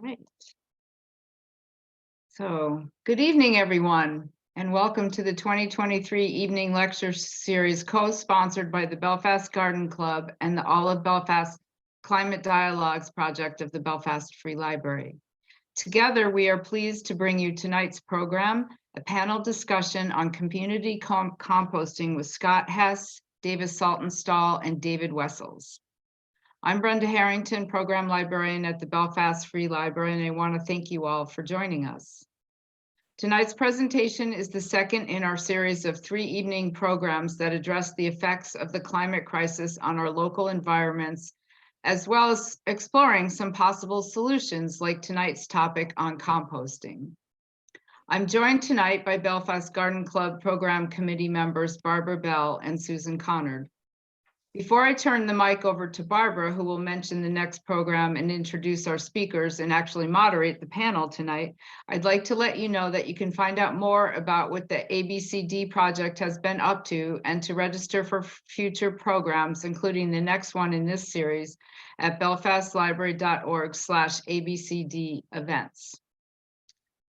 Right. So, good evening, everyone, and welcome to the 2023 Evening Lecture Series co-sponsored by the Belfast Garden Club and the All of Belfast Climate Dialogues project of the Belfast Free Library. Together, we are pleased to bring you tonight's program, a panel discussion on community composting with Scott Hesse, David Saltonstall, and David Wessels. I'm Brenda Harrington, Program Librarian at the Belfast Free Library, and I want to thank you all for joining us. Tonight's presentation is the second in our series of 3 evening programs that address the effects of the climate crisis on our local environments, as well as exploring some possible solutions like tonight's topic on composting. I'm joined tonight by Belfast Garden Club Program Committee members Barbara Bell and Susan Connard. Before I turn the mic over to Barbara, who will mention the next program and introduce our speakers and actually moderate the panel tonight, I'd like to let you know that you can find out more about what the ABCD project has been up to and to register for future programs, including the next one in this series at belfastlibrary.org/ABCD events.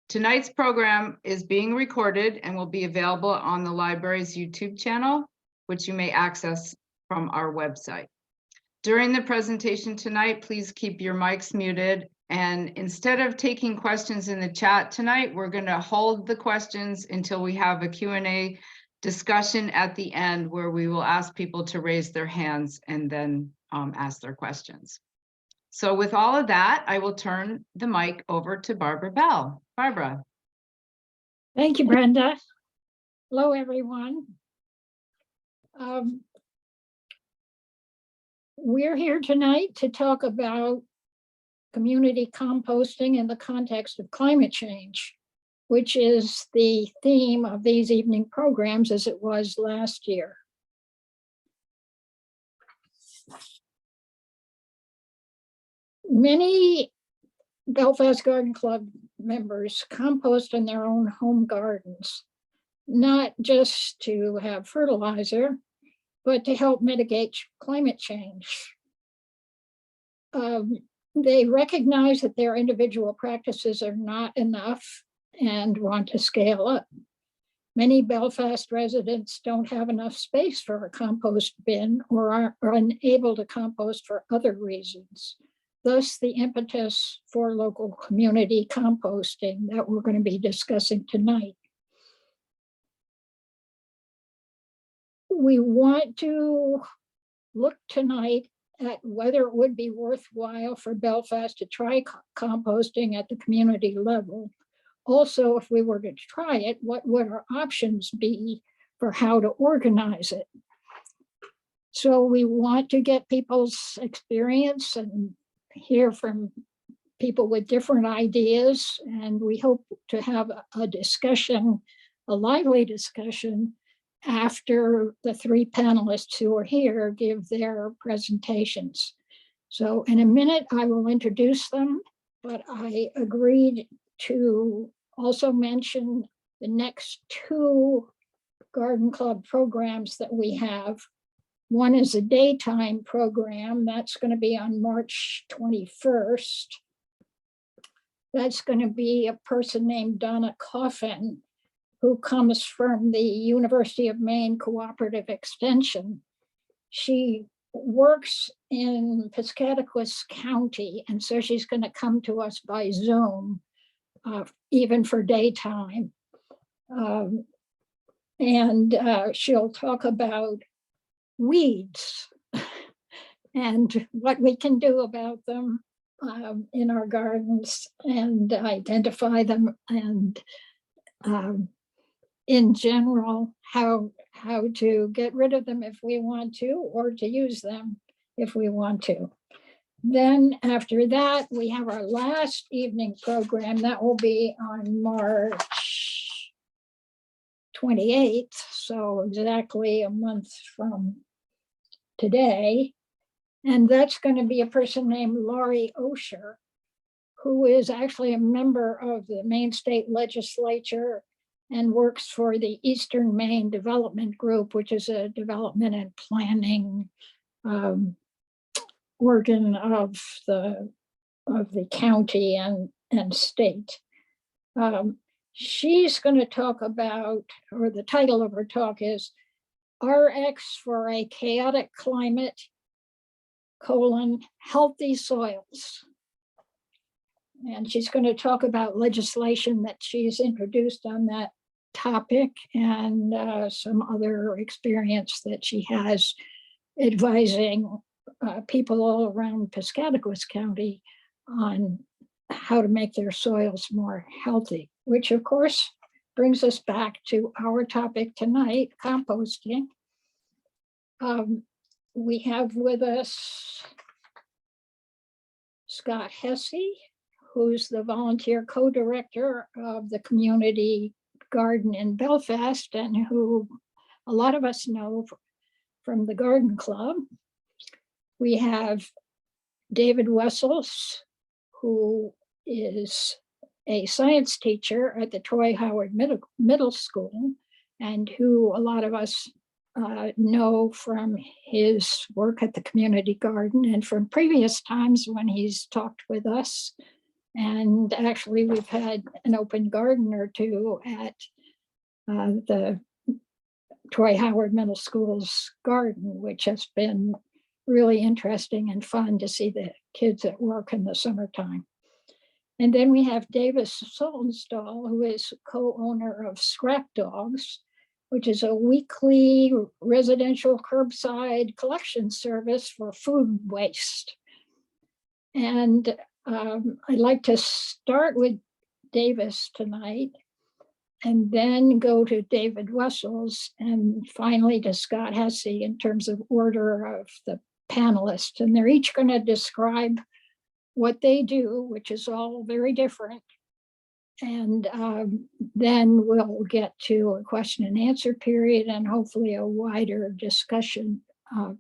Tonight's program is being recorded and will be available on the library's YouTube channel, which you may access from our website. During the presentation tonight, please keep your mics muted. And instead of taking questions in the chat tonight, we're going to hold the questions until we have a Q&A discussion at the end where we will ask people to raise their hands and then ask their questions. So with all of that, I will turn the mic over to Barbara Bell. Barbara. Thank you, Brenda. Hello, everyone. We're here tonight to talk about community composting in the context of climate change, which is the theme of these evening programs as it was last year. Many Belfast Garden Club members compost in their own home gardens, not just to have fertilizer, but to help mitigate climate change. They recognize that their individual practices are not enough and want to scale up. Many Belfast residents don't have enough space for a compost bin or are unable to compost for other reasons. Thus, the impetus for local community composting that we're going to be discussing tonight. We want to look tonight at whether it would be worthwhile for Belfast to try composting at the community level. Also, if we were to try it, what would our options be for how to organize it? So we want to get people's experience and hear from people with different ideas. And we hope to have a discussion, a lively discussion, after the 3 panelists who are here give their presentations. So in a minute, I will introduce them, but I agreed to also mention the next 2 Garden Club programs that we have. One is a daytime program that's going to be on March 21st. That's going to be a person named Donna Coffin, who comes from the University of Maine Cooperative Extension. She works in Piscataquis County, and so she's going to come to us by Zoom, even for daytime. She'll talk about weeds and what we can do about them in our gardens and identify them, and in general, how to get rid of them if we want to, or to use them if we want to. Then after that, we have our last evening program that will be on March 28th, so exactly a month from today. And that's going to be a person named Laurie Osher, who is actually a member of the Maine State Legislature and works for the Eastern Maine Development Group, which is a development and planning organ of the the county and state. She's going to talk about, or the title of her talk is RX for a Chaotic Climate, Healthy Soils. And she's going to talk about legislation that she's introduced on that topic and some other experience that she has advising people all around Piscataquis County on how to make their soils more healthy, which of course brings us back to our topic tonight, composting. We have with us Scott Hesse, who's the volunteer co-director of the Community Garden in Belfast, and who a lot of us know from the Garden Club. We have David Wessels, who is a science teacher at the Troy Howard Middle School, and who a lot of us know from his work at the community garden and from previous times when he's talked with us. And actually, we've had an open garden or two at the Troy Howard Middle School's garden, which has been really interesting and fun to see the kids at work in the summertime. And then we have Davis Saltonstall, who is co-owner of ScrapDogs, which is a weekly residential curbside collection service for food waste. And I'd like to start with Davis tonight, and then go to David Wessels, and finally to Scott Hesse in terms of order of the panelists. And they're each going to describe what they do, which is all very different. And then we'll get to a question and answer period, and hopefully a wider discussion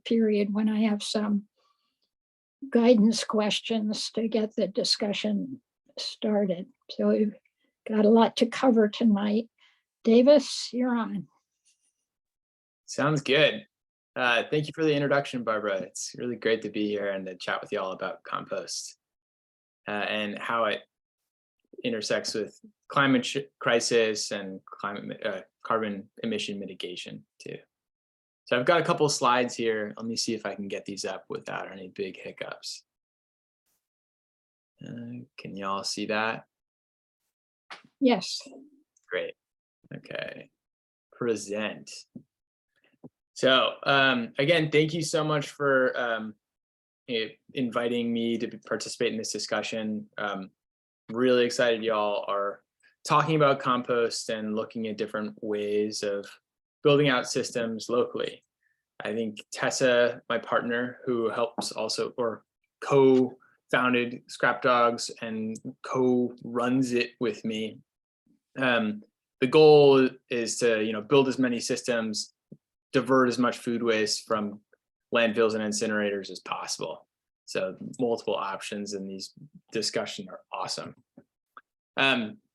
period when I have some guidance questions to get the discussion started. So we've got a lot to cover tonight. Davis, you're on. Sounds good. Thank you for the introduction, Barbara. It's really great to be here and to chat with you all about compost and how it intersects with climate crisis and carbon emission mitigation too. So I've got a couple of slides here. Let me see if I can get these up without any big hiccups. Can y'all see that? Yes. Great. Okay. Present. So again, thank you so much for inviting me to participate in this discussion. Really excited y'all are talking about compost and looking at different ways of building out systems locally. I think Tessa, my partner, who helps also or co-founded ScrapDogs and co-runs it with me. The goal is to build as many systems, divert as much food waste from landfills and incinerators as possible. So multiple options in these discussions are awesome.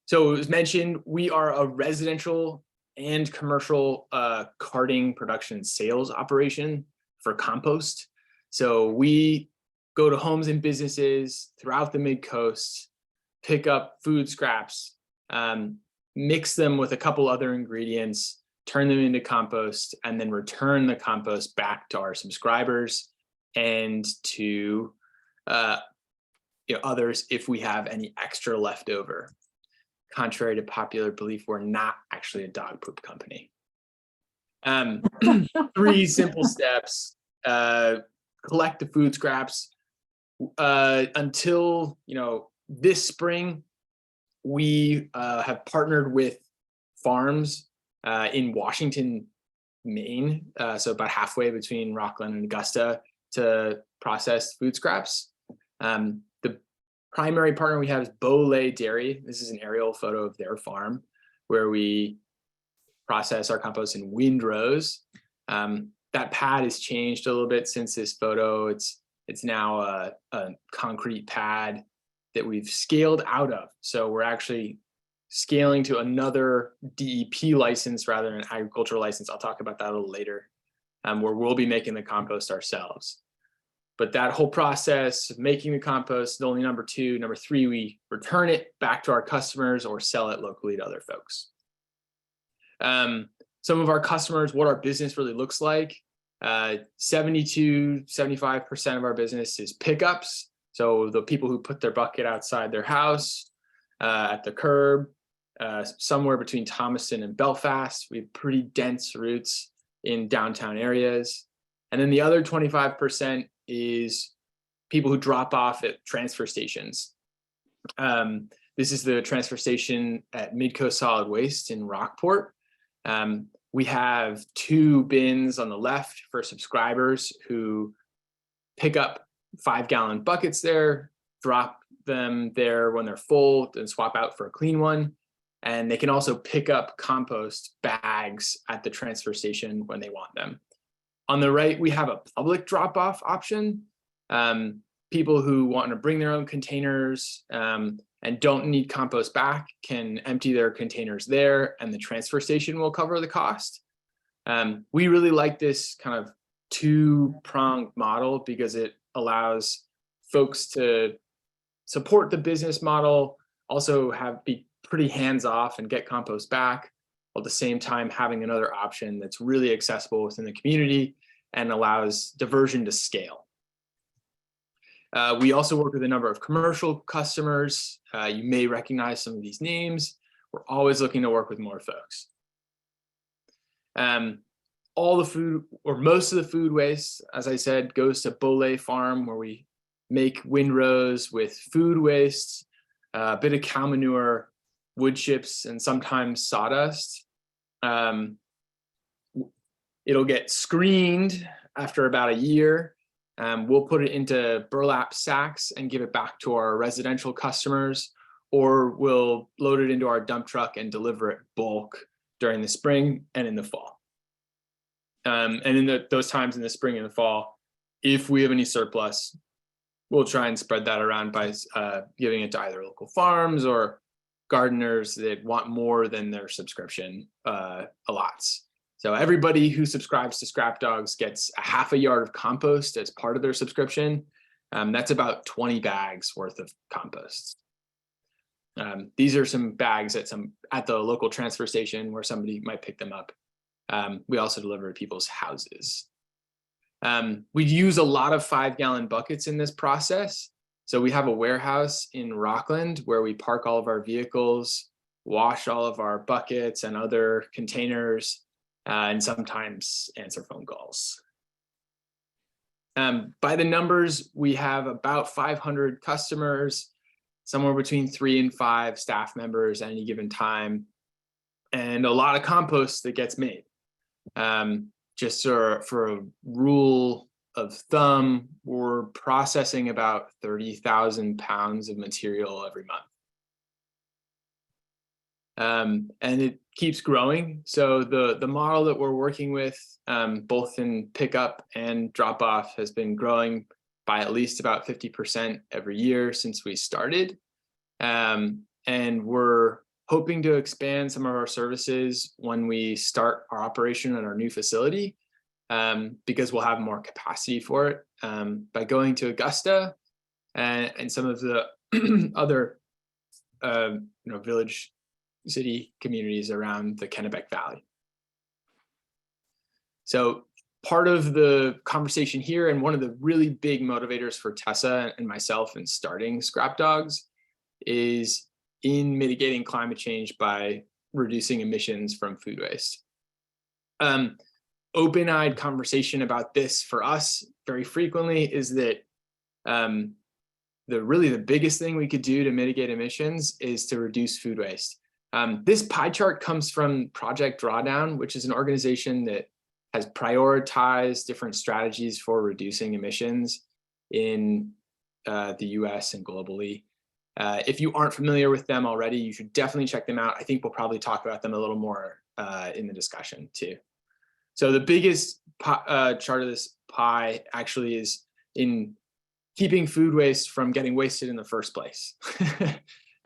So it was mentioned, we are a residential and commercial carting production sales operation for compost. So we go to homes and businesses throughout the mid-coast, pick up food scraps, mix them with a couple other ingredients, turn them into compost, and then return the compost back to our subscribers and to others if we have any extra left over. Contrary to popular belief, we're not actually a dog poop company. 3 simple steps. Collect the food scraps. Until this spring, we have partnered with farms in Washington, Maine, so about halfway between Rockland and Augusta, to process food scraps. The primary partner we have is Beaulay Dairy. This is an aerial photo of their farm where we process our compost in windrows. That pad has changed a little bit since this photo. It's now a concrete pad that we've scaled out of. So we're actually scaling to another DEP license rather than an agricultural license. I'll talk about that a little later, where we'll be making the compost ourselves. But that whole process of making the compost is only number two. Number three, we return it back to our customers or sell it locally to other folks. Some of our customers, what our business really looks like, 75% of our business is pickups. So the people who put their bucket outside their house, at the curb, somewhere between Thomaston and Belfast. We have pretty dense routes in downtown areas. And then the other 25% is people who drop off at transfer stations. This is the transfer station at Midcoast Solid Waste in Rockport. We have 2 bins on the left for subscribers who pick up 5-gallon buckets there, drop them there when they're full, then swap out for a clean one. And they can also pick up compost bags at the transfer station when they want them. On the right, we have a public drop-off option. People who want to bring their own containers and don't need compost back can empty their containers there, and the transfer station will cover the cost. We really like this kind of 2-pronged model because it allows folks to support the business model, also be pretty hands-off and get compost back, while at the same time having another option that's really accessible within the community and allows diversion to scale. We also work with a number of commercial customers. You may recognize some of these names. We're always looking to work with more folks. All the food, or most of the food waste, as I said, goes to Bolay Farm, where we make windrows with food waste, a bit of cow manure, wood chips, and sometimes sawdust. It'll get screened after about a year. We'll put it into burlap sacks and give it back to our residential customers, or we'll load it into our dump truck and deliver it bulk during the spring and in the fall. And in those times in the spring and the fall, if we have any surplus, we'll try and spread that around by giving it to either local farms or gardeners that want more than their subscription allots. So everybody who subscribes to ScrapDogs gets a half a yard of compost as part of their subscription. That's about 20 bags worth of compost. These are some bags at the local transfer station where somebody might pick them up. We also deliver to people's houses. We use a lot of 5-gallon buckets in this process. So we have a warehouse in Rockland where we park all of our vehicles, wash all of our buckets and other containers, and sometimes answer phone calls. By the numbers, we have about 500 customers, somewhere between 3 and 5 staff members at any given time, and a lot of compost that gets made. Just for a rule of thumb, we're processing about 30,000 pounds of material every month. And it keeps growing. So the model that we're working with, both in pickup and drop off, has been growing by at least about 50% every year since we started. And we're hoping to expand some of our services when we start our operation at our new facility, because we'll have more capacity for it, by going to Augusta and some of the other village city communities around the Kennebec Valley. So part of the conversation here, and one of the really big motivators for Tessa and myself in starting ScrapDogs, is in mitigating climate change by reducing emissions from food waste. Open-eyed conversation about this for us very frequently is that the biggest thing we could do to mitigate emissions is to reduce food waste. This pie chart comes from Project Drawdown, which is an organization that has prioritized different strategies for reducing emissions in the US and globally. If you aren't familiar with them already, you should definitely check them out. I think we'll probably talk about them a little more in the discussion too. So the biggest chart of this pie actually is in keeping food waste from getting wasted in the first place.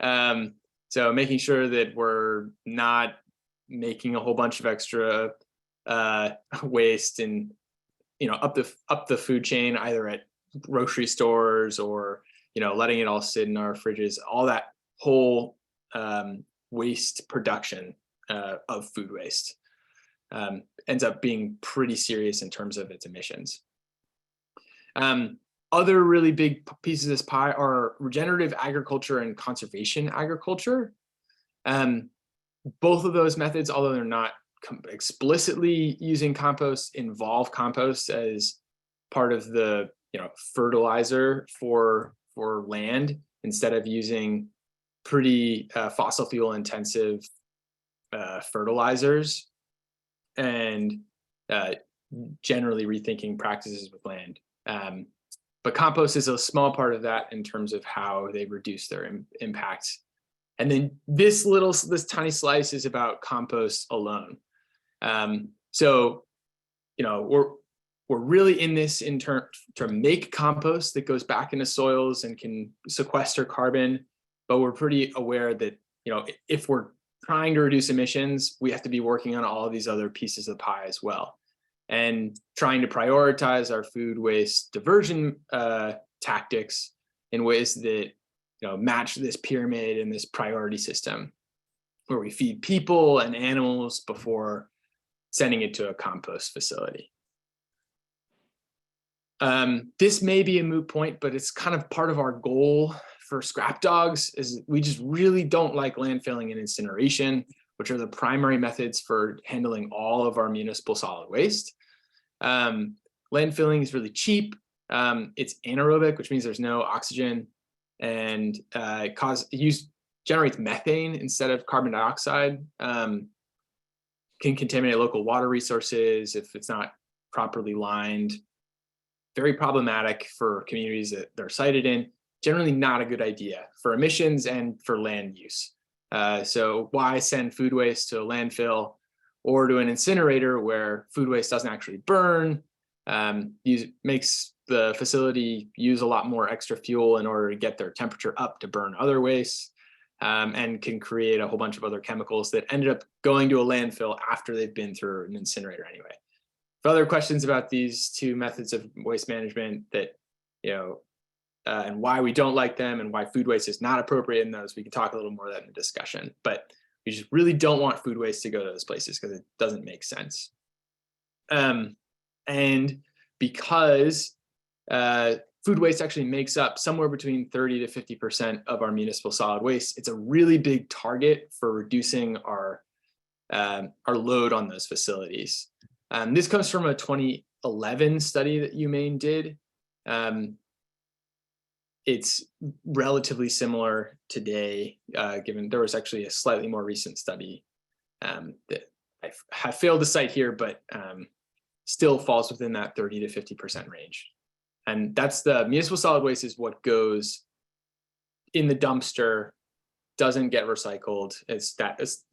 So making sure that we're not making a whole bunch of extra waste and up the food chain, either at grocery stores, or letting it all sit in our fridges, all that whole waste production of food waste ends up being pretty serious in terms of its emissions. Other really big pieces of this pie are regenerative agriculture and conservation agriculture. Both of those methods, although they're not explicitly using compost, involve compost as part of the fertilizer for land, instead of using pretty fossil fuel intensive fertilizers, and generally rethinking practices with land. But compost is a small part of that in terms of how they reduce their impact. And then this tiny slice is about compost alone. So, we're really in this to make compost that goes back into soils and can sequester carbon, but we're pretty aware that, if we're trying to reduce emissions, we have to be working on all of these other pieces of the pie as well, and trying to prioritize our food waste diversion tactics in ways that match this pyramid and this priority system, where we feed people and animals before sending it to a compost facility. This may be a moot point, but it's kind of part of our goal for ScrapDogs. Is we just really don't like landfilling and incineration, which are the primary methods for handling all of our municipal solid waste. Landfilling is really cheap. It's anaerobic, which means there's no oxygen, and generates methane instead of carbon dioxide. Can contaminate local water resources if it's not properly lined. Very problematic for communities that they're sited in. Generally not a good idea for emissions and for land use. So why send food waste to a landfill or to an incinerator where food waste doesn't actually burn, makes the facility use a lot more extra fuel in order to get their temperature up to burn other waste, and can create a whole bunch of other chemicals that ended up going to a landfill after they've been through an incinerator anyway. For other questions about these two methods of waste management that, and why we don't like them and why food waste is not appropriate in those, we can talk a little more of that in the discussion. But we just really don't want food waste to go to those places because it doesn't make sense. And because food waste actually makes up somewhere between 30 to 50% of our municipal solid waste, it's a really big target for reducing our load on those facilities. This comes from a 2011 study that Maine did. It's relatively similar today, given there was actually a slightly more recent study that I have failed to cite here, but still falls within that 30 to 50% range. And that's the municipal solid waste is what goes in the dumpster, doesn't get recycled. It's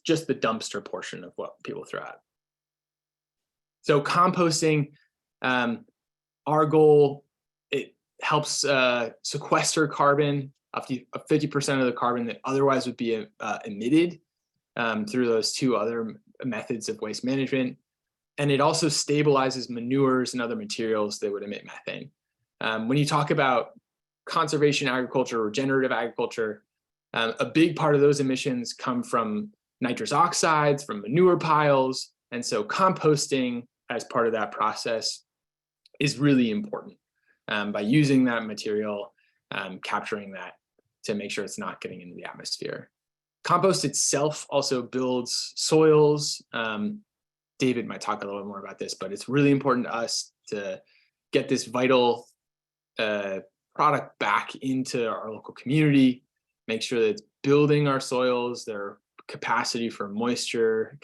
just the dumpster portion of what people throw out. So composting, our goal, it helps sequester carbon, up to 50% of the carbon that otherwise would be emitted through those two other methods of waste management. And it also stabilizes manures and other materials that would emit methane. When you talk about conservation agriculture, regenerative agriculture, a big part of those emissions come from nitrous oxides, from manure piles. And so composting as part of that process is really important by using that material, capturing that to make sure it's not getting into the atmosphere. Compost itself also builds soils. David might talk a little bit more about this, but it's really important to us to get this vital product back into our local community, make sure that it's building our soils, their capacity for moisture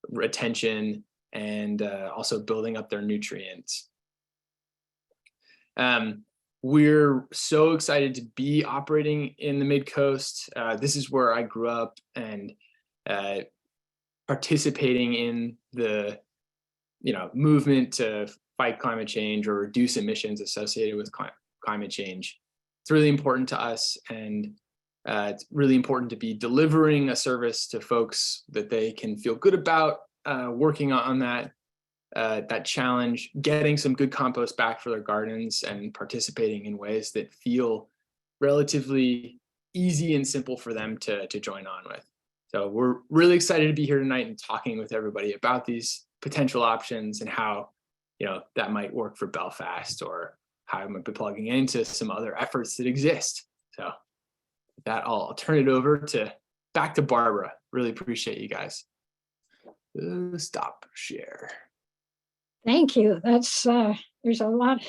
retention, and also building up their nutrients. We're so excited to be operating in the Mid-Coast. This is where I grew up, and participating in the movement to fight climate change or reduce emissions associated with climate change. It's really important to us, and it's really important to be delivering a service to folks that they can feel good about working on that. that challenge getting some good compost back for their gardens and participating in ways that feel relatively easy and simple for them to join on with. So we're really excited to be here tonight and talking with everybody about these potential options and how, that might work for Belfast, or how I might be plugging into some other efforts that exist. So with that, I'll turn it over back to Barbara. Really appreciate you guys. Stop share. Thank you. That's there's a lot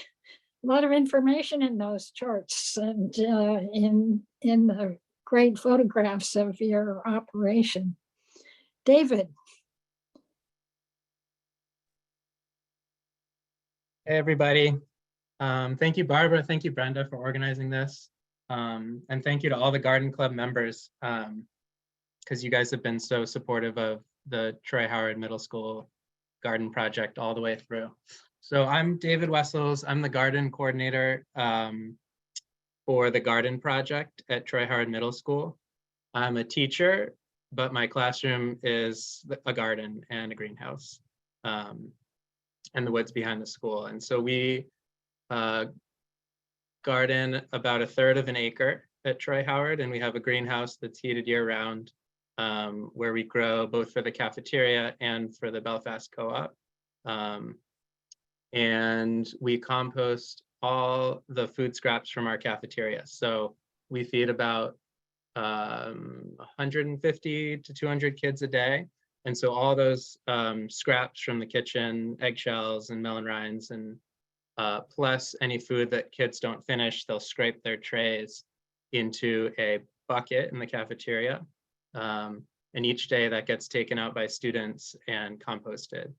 of information in those charts and in the great photographs of your operation. David. Hey, everybody. Thank you, Barbara. Thank you, Brenda, for organizing this. And thank you to all the Garden Club members, because you guys have been so supportive of the Troy Howard Middle School garden project all the way through. So I'm David Wessels. I'm the garden coordinator for the garden project at Troy Howard Middle School. I'm a teacher, but my classroom is a garden and a greenhouse, and the woods behind the school. And so we garden about 1/3 of an acre at Troy Howard, and we have a greenhouse that's heated year round, where we grow both for the cafeteria and for the Belfast Co-op. And we compost all the food scraps from our cafeteria. So we feed about 150 to 200 kids a day. And so all those scraps from the kitchen, eggshells and melon rinds, and plus any food that kids don't finish, they'll scrape their trays into a bucket in the cafeteria. And each day that gets taken out by students and composted,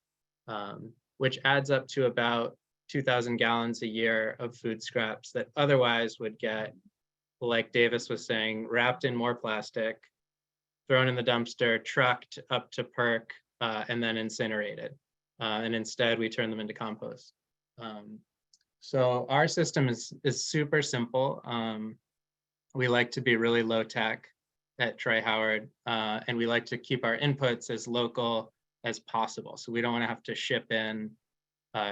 which adds up to about 2,000 gallons a year of food scraps that otherwise would get, like Davis was saying, wrapped in more plastic, thrown in the dumpster, trucked up to PERC, and then incinerated. And instead we turn them into compost. So our system is super simple. We like to be really low tech at Troy Howard, and we like to keep our inputs as local as possible. So we don't want to have to ship in,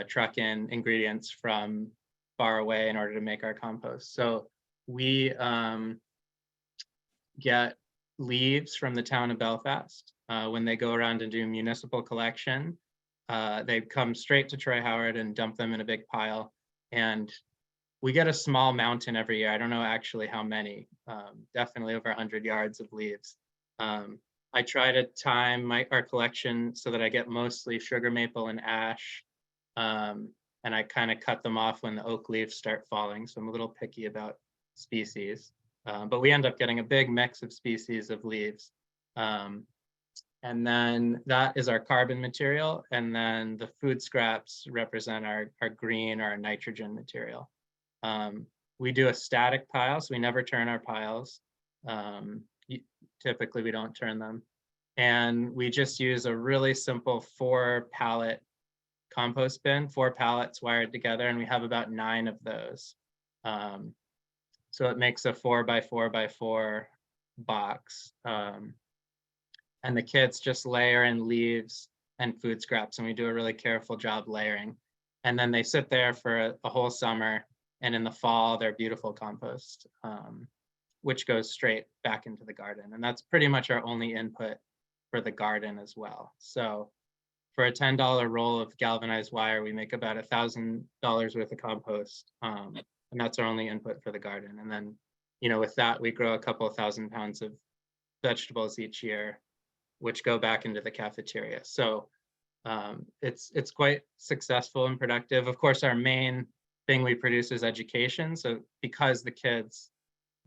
truck in ingredients from far away in order to make our compost. So we get leaves from the town of Belfast. When they go around and do municipal collection, they come straight to Troy Howard and dump them in a big pile. And we get a small mountain every year. I don't know actually how many, definitely over 100 yards of leaves. I try to time our collection so that I get mostly sugar maple and ash. And I kind of cut them off when the oak leaves start falling. So I'm a little picky about species. But we end up getting a big mix of species of leaves. And then that is our carbon material. And then the food scraps represent our green or our nitrogen material. We do a static pile, so we never turn our piles. Typically we don't turn them. And we just use a really simple 4-pallet compost bin, 4 pallets wired together, and we have about 9 of those. So it makes a 4x4x4 box. And the kids just layer in leaves and food scraps, and we do a really careful job layering. And then they sit there for a whole summer, and in the fall, they're beautiful compost, which goes straight back into the garden. And that's pretty much our only input for the garden as well. So for a $10 roll of galvanized wire, we make about $1,000 worth of compost. And that's our only input for the garden. And then, with that, we grow a couple of 1,000 pounds of vegetables each year, which go back into the cafeteria. So it's quite successful and productive. Of course, our main thing we produce is education. So because the kids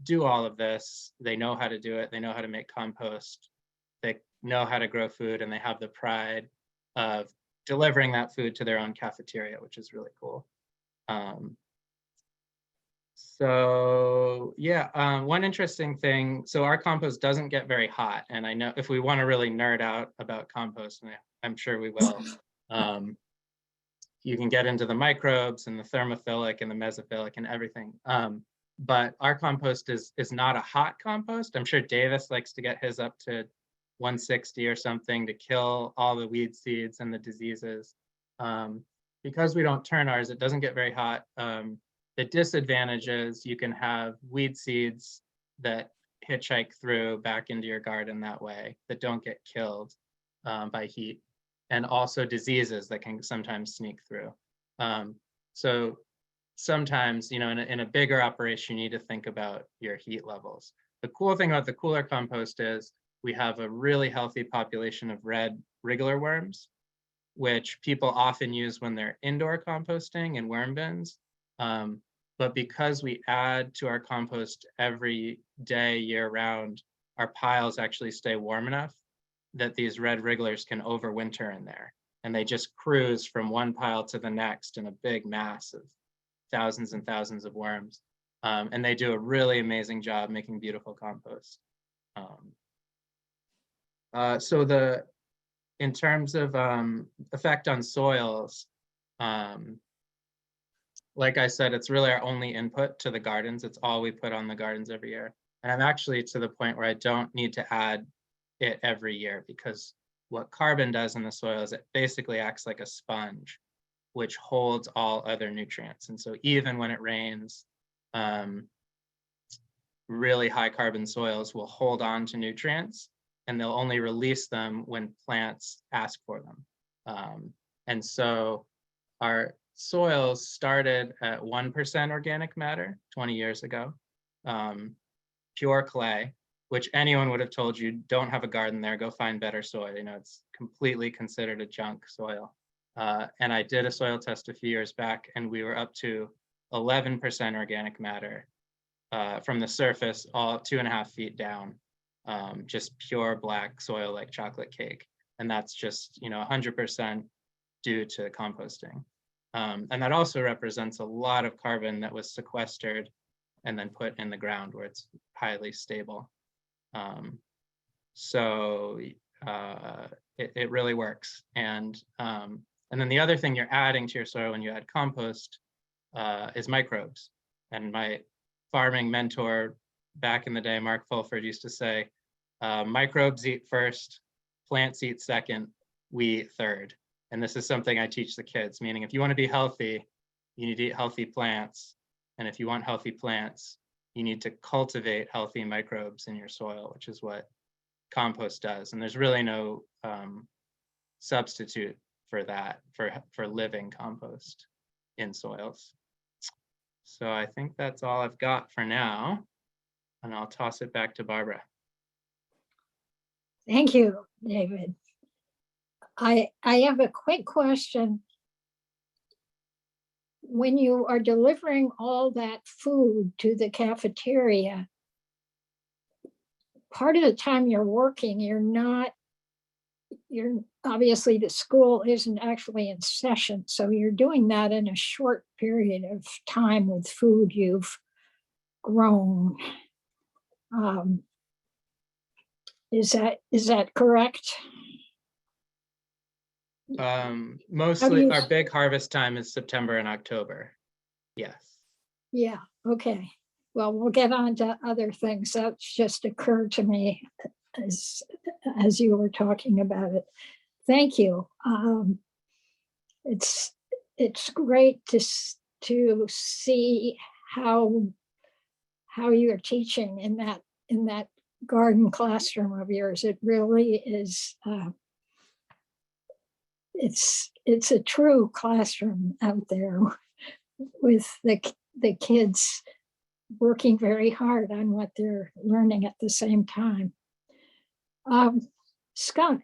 do all of this, they know how to do it, they know how to make compost, they know how to grow food, and they have the pride of delivering that food to their own cafeteria, which is really cool. So yeah, one interesting thing, so our compost doesn't get very hot. And I know if we want to really nerd out about compost, and I'm sure we will, you can get into the microbes and the thermophilic and the mesophilic and everything. But our compost is not a hot compost. I'm sure Davis likes to get his up to 160 or something to kill all the weed seeds and the diseases. Because we don't turn ours, it doesn't get very hot. The disadvantage is you can have weed seeds that hitchhike through back into your garden that way that don't get killed by heat, and also diseases that can sometimes sneak through. So sometimes, you know, in a bigger operation, you need to think about your heat levels. The cool thing about the cooler compost is we have a really healthy population of red wriggler worms, which people often use when they're indoor composting in worm bins. But because we add to our compost every day, year round, our piles actually stay warm enough that these red wrigglers can overwinter in there. And they just cruise from one pile to the next in a big mass of thousands and thousands of worms. And they do a really amazing job making beautiful compost. So in terms of effect on soils, like I said, it's really our only input to the gardens. It's all we put on the gardens every year. And I'm actually to the point where I don't need to add it every year, because what carbon does in the soil is it basically acts like a sponge, which holds all other nutrients. And so even when it rains, really high carbon soils will hold on to nutrients, and they'll only release them when plants ask for them. And so our soils started at 1% organic matter 20 years ago, pure clay, which anyone would have told you, don't have a garden there, go find better soil. You know, it's completely considered a junk soil. And I did a soil test a few years back, and we were up to 11% organic matter from the surface, all 2.5 feet down, just pure black soil like chocolate cake. And that's just, you know, 100% due to composting. And that also represents a lot of carbon that was sequestered and then put in the ground where it's highly stable. So it really works. And then the other thing you're adding to your soil when you add compost is microbes. And my farming mentor back in the day, Mark Fulford, used to say, microbes eat first, plants eat second, we eat third. And this is something I teach the kids, meaning if you want to be healthy, you need to eat healthy plants. And if you want healthy plants, you need to cultivate healthy microbes in your soil, which is what compost does. And there's really no substitute for that, for living compost in soils. So I think that's all I've got for now. And I'll toss it back to Barbara. Thank you, David. I have a quick question. When you are delivering all that food to the cafeteria, part of the time you're working, you're obviously the school isn't actually in session. So you're doing that in a short period of time with food you've grown. Is that correct? Mostly our big harvest time is September and October. Yes. Yeah, okay. Well, we'll get on to other things. That just occurred to me as you were talking about it. Thank you. It's great to see how you're teaching in that garden classroom of yours. It really is. It's a true classroom out there with the kids working very hard on what they're learning at the same time. Scott,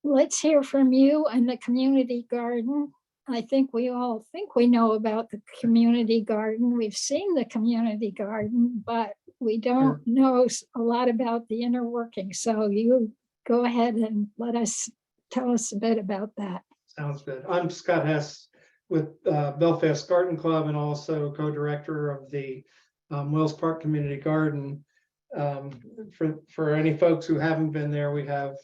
let's hear from you and the community garden. I think we all think we know about the community garden. We've seen the community garden, but we don't know a lot about the inner working. So you go ahead and tell us a bit about that. Sounds good. I'm Scott Hesse with Belfast Garden Club and also co-director of the Wells Park Community Garden. For any folks who haven't been there, we have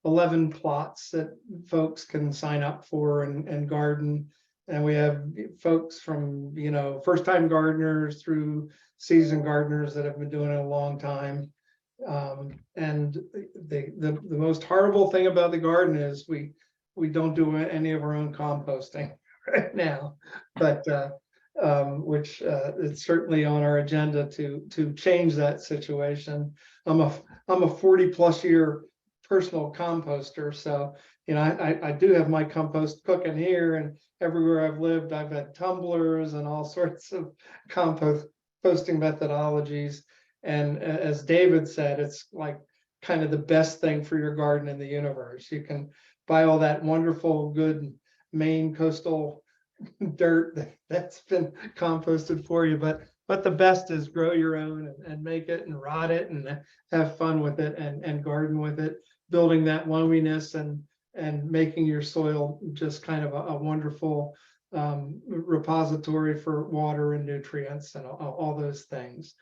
11 plots that folks can sign up for and garden. And we have folks from, you know, first-time gardeners through seasoned gardeners that have been doing it a long time. And the most horrible thing about the garden is we don't do any of our own composting right now, but which it's certainly on our agenda to change that situation. I'm a 40+ year personal composter, so I do have my compost cooking here, and everywhere I've lived, I've had tumblers and all sorts of composting methodologies. And as David said, it's like kind of the best thing for your garden in the universe. You can buy all that wonderful, good Maine coastal dirt that's been composted for you, but the best is grow your own and make it and rot it and have fun with it and garden with it, building that loneliness and making your soil just kind of a wonderful repository for water and nutrients and all those things.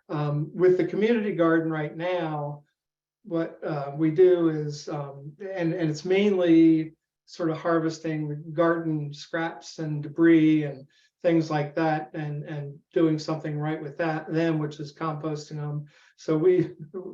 With the community garden right now, what we do is, and it's mainly sort of harvesting garden scraps and debris and things like that, and doing something right with them, which is composting them. So we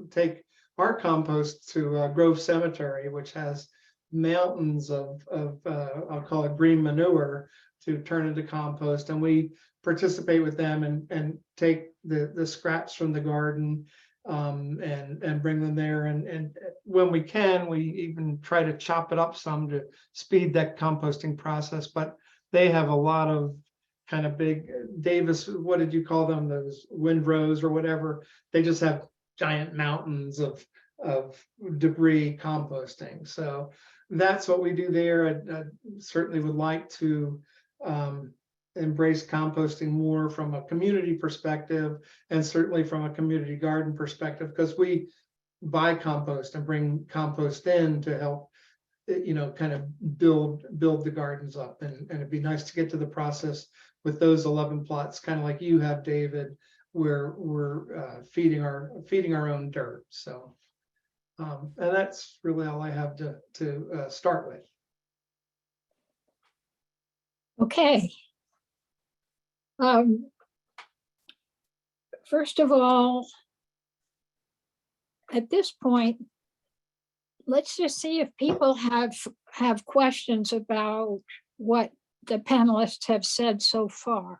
take our compost to Grove Cemetery, which has mountains of I'll call it green manure to turn into compost, and we participate with them and take the scraps from the garden and bring them there, and when we can, we even try to chop it up some to speed that composting process. But they have a lot of kind of big Davis, what did you call them, those windrows or whatever? They just have giant mountains of debris composting. So that's what we do there. I certainly would like to embrace composting more from a community perspective, and certainly from a community garden perspective, because we buy compost and bring compost in to help, kind of build the gardens up. And it'd be nice to get to the process with those 11 plots, kind of like you have, David, where we're feeding our own dirt. So and that's really all I have to start with. Okay. First of all, at this point, let's just see if people have questions about what the panelists have said so far.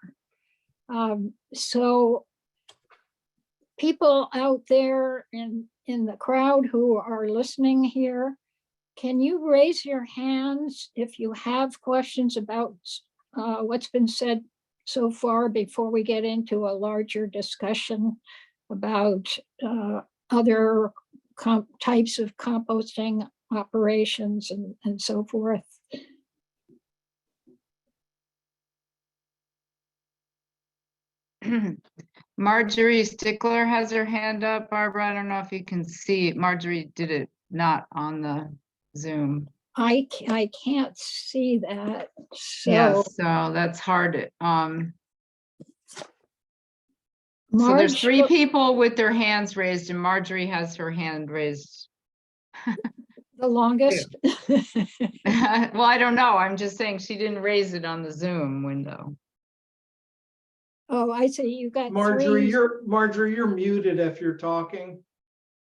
So people out there in the crowd who are listening here, can you raise your hands if you have questions about what's been said so far before we get into a larger discussion about other types of composting operations and so forth? Marjorie Stickler has her hand up. Barbara, I don't know if you can see it. Marjorie did it not on the Zoom. I can't see that. So, Yeah, so that's hard. So there's Marge, 3 people with their hands raised, and Marjorie has her hand raised. the longest. Well, I don't know. I'm just saying she didn't raise it on the Zoom window. Oh, I see. You got Marjorie, 3. you're muted if you're talking.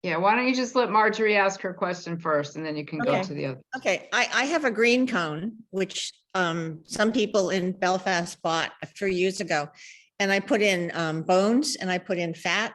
Yeah, why don't you just let Marjorie ask her question first, and then you can go Okay. to the other. Okay, I have a green cone, which some people in Belfast bought a few years ago. And I put in bones and I put in fat,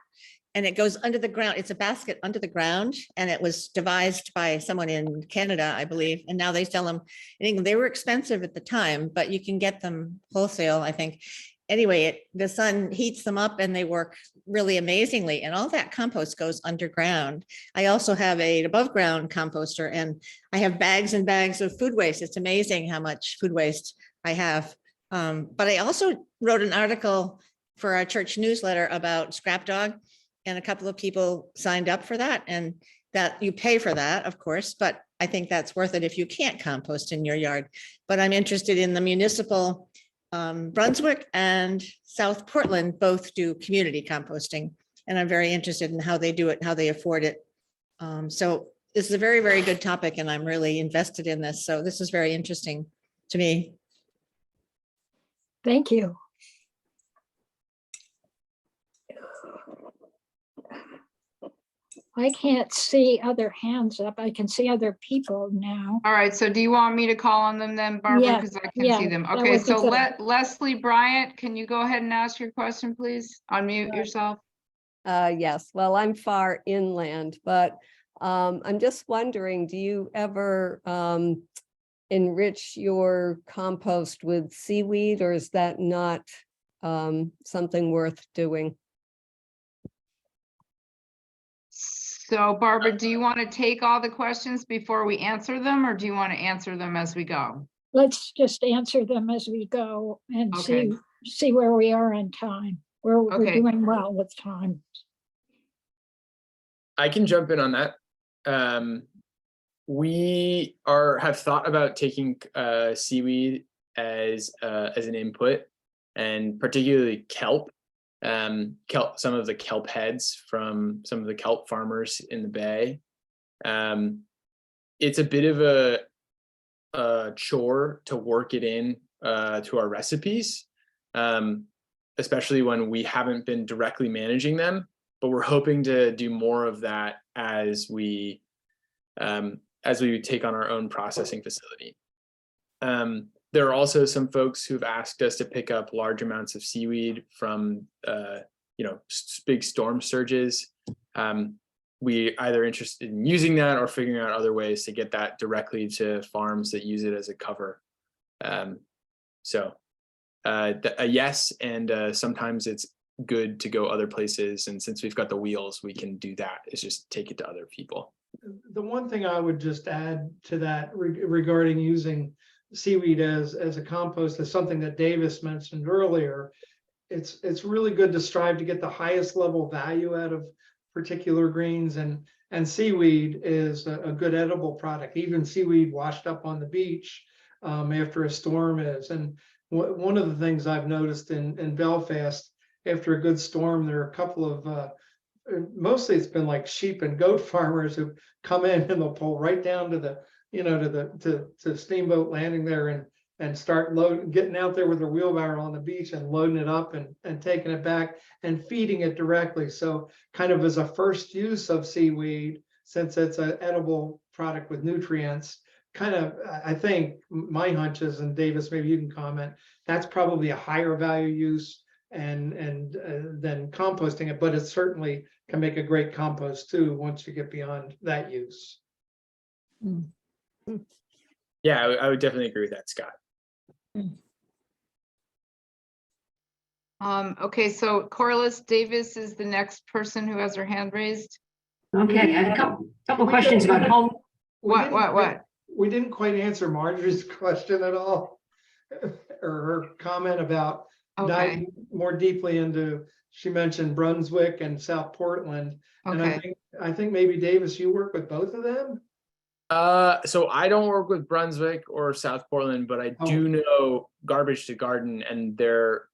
and it goes under the ground. It's a basket under the ground, and it was devised by someone in Canada, I believe. And now they sell them in England. They were expensive at the time, but you can get them wholesale, I think. Anyway, the sun heats them up and they work really amazingly. And all that compost goes underground. I also have an above ground composter, and I have bags and bags of food waste. It's amazing how much food waste I have. But I also wrote an article for our church newsletter about ScrapDog, and a couple of people signed up for that, and that you pay for that, of course, but I think that's worth it if you can't compost in your yard. But I'm interested in the municipal. Brunswick and South Portland both do community composting, and I'm very interested in how they do it, how they afford it. So this is a very, very good topic, and I'm really invested in this. So this is very interesting to me. Thank you. I can't see other hands up. I can see other people now. All right, so do you want me to call on them then, Barbara? Yeah, Because I can yeah, see them. that Okay, would be so good. Leslie Bryant, can you go ahead and ask your question, please? Unmute yourself. Yes, well, I'm far inland, but I'm just wondering, do you ever enrich your compost with seaweed, or is that not something worth doing? So Barbara, do you want to take all the questions before we answer them, or do you want to answer them as we go? Let's just answer them as we go and Okay. see where we are on time, where we're Okay. doing well with time. I can jump in on that. We have thought about taking seaweed as an input, and particularly kelp. Some of the kelp heads from some of the kelp farmers in the bay. It's a bit of a chore to work it in to our recipes, especially when we haven't been directly managing them. But we're hoping to do more of that as we take on our own processing facility. There are also some folks who've asked us to pick up large amounts of seaweed from big storm surges. We either interested in using that or figuring out other ways to get that directly to farms that use it as a cover. Yes, and sometimes it's good to go other places, and since we've got the wheels, we can do that, is just take it to other people. The one thing I would just add to that regarding using seaweed as a compost is something that Davis mentioned earlier. It's really good to strive to get the highest level value out of particular greens, and seaweed is a good edible product. Even seaweed washed up on the beach after a storm is. And one of the things I've noticed in Belfast, after a good storm, there are a couple of mostly it's been like sheep and goat farmers who come in and they'll pull right down to the to Steamboat Landing there and start getting out there with their wheelbarrow on the beach and loading it up and taking it back and feeding it directly. So kind of as a first use of seaweed, since it's an edible product with nutrients, kind of, I think my hunch is, and Davis, maybe you can comment, that's probably a higher value use and than composting it, but it certainly can make a great compost too once you get beyond that use. Yeah, I would definitely agree with that, Scott. Okay, so Corliss Davis is the next person who has her hand raised. Okay, a couple questions about home. What? We didn't quite answer Marjorie's question at all, or her comment about diving more deeply into, she mentioned Brunswick and South Portland. And I think maybe Davis, you work with both of them? So I don't work with Brunswick or South Portland, but I do know Garbage to Garden, and they're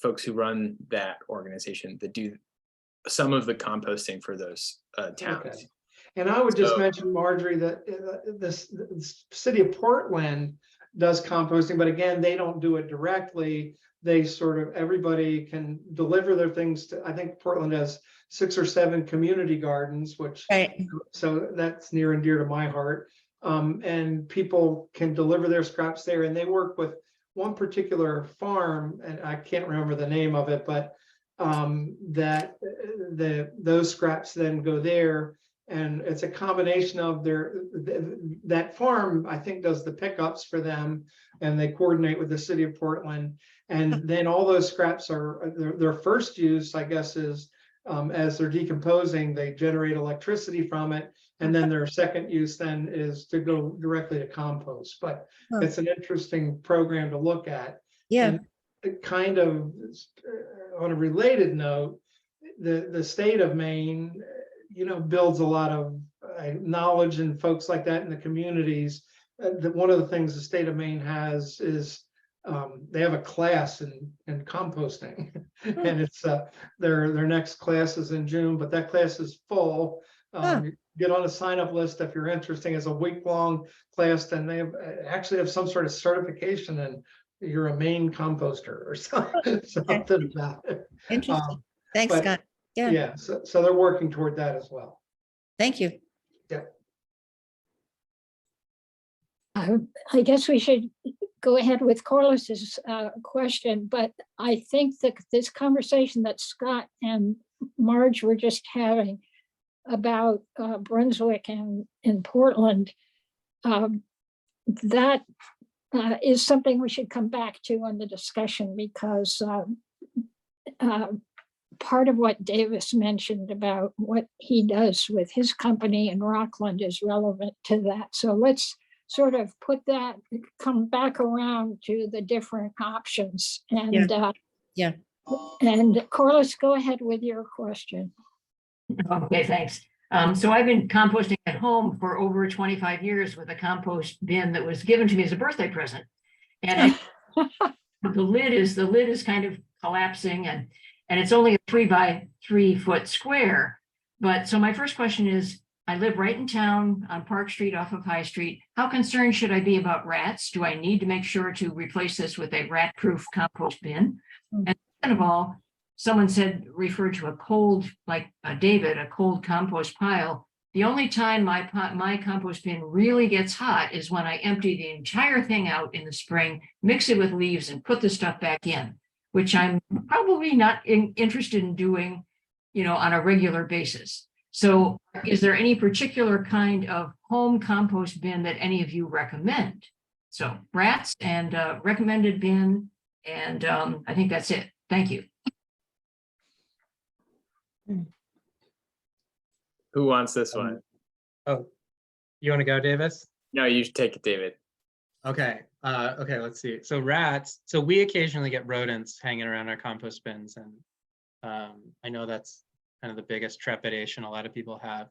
folks who run that organization that do some of the composting for those towns. Okay. And I would just mention, Marjorie, that the city of Portland does composting, but again, they don't do it directly. They sort of, everybody can deliver their things to, I think Portland has 6 or 7 community gardens, which, so that's near and dear to my heart. And people can deliver their scraps there, and they work with one particular farm, and I can't remember the name of it, but those scraps then go there. And it's a combination of that farm, I think, does the pickups for them, and they coordinate with the city of Portland. And then all those scraps are their first use, I guess, is as they're decomposing, they generate electricity from it. And then their second use then is to go directly to compost. But it's an interesting program to look at. Yeah. And kind of on a related note, the state of Maine, builds a lot of knowledge and folks like that in the communities. One of the things the state of Maine has is they have a class in composting, and it's their next class is in June, but that class is full. Get on a sign-up list if you're interested. It's a week-long class, and they actually have some sort of certification, and you're a Maine composter or something about it. Interesting. Thanks, Scott. Yeah, so they're working toward that as well. Thank you. I guess we should go ahead with Corliss's question, but I think that this conversation that Scott and Marge were just having about Brunswick and in Portland, that is something we should come back to in the discussion, because part of what Davis mentioned about what he does with his company in Rockland is relevant to that. So let's sort of put that, come back around to the different options. And Yeah. And Corliss, go ahead with your question. Okay, thanks. So I've been composting at home for over 25 years with a compost bin that was given to me as a birthday present. And the lid is kind of collapsing, and it's only a 3 by 3 foot square. But so my first question is, I live right in town on Park Street off of High Street. How concerned should I be about rats? Do I need to make sure to replace this with a rat-proof compost bin? And second of all, someone referred to a cold, like David, a cold compost pile. The only time my compost bin really gets hot is when I empty the entire thing out in the spring, mix it with leaves, and put the stuff back in, which I'm probably not interested in doing, on a regular basis. So is there any particular kind of home compost bin that any of you recommend? So rats and recommended bin, and I think that's it. Thank you. Who wants this one? Oh, you want to go, Davis? No, you should take it, David. Okay. Okay, let's see. So rats, so we occasionally get rodents hanging around our compost bins, and I know that's kind of the biggest trepidation a lot of people have.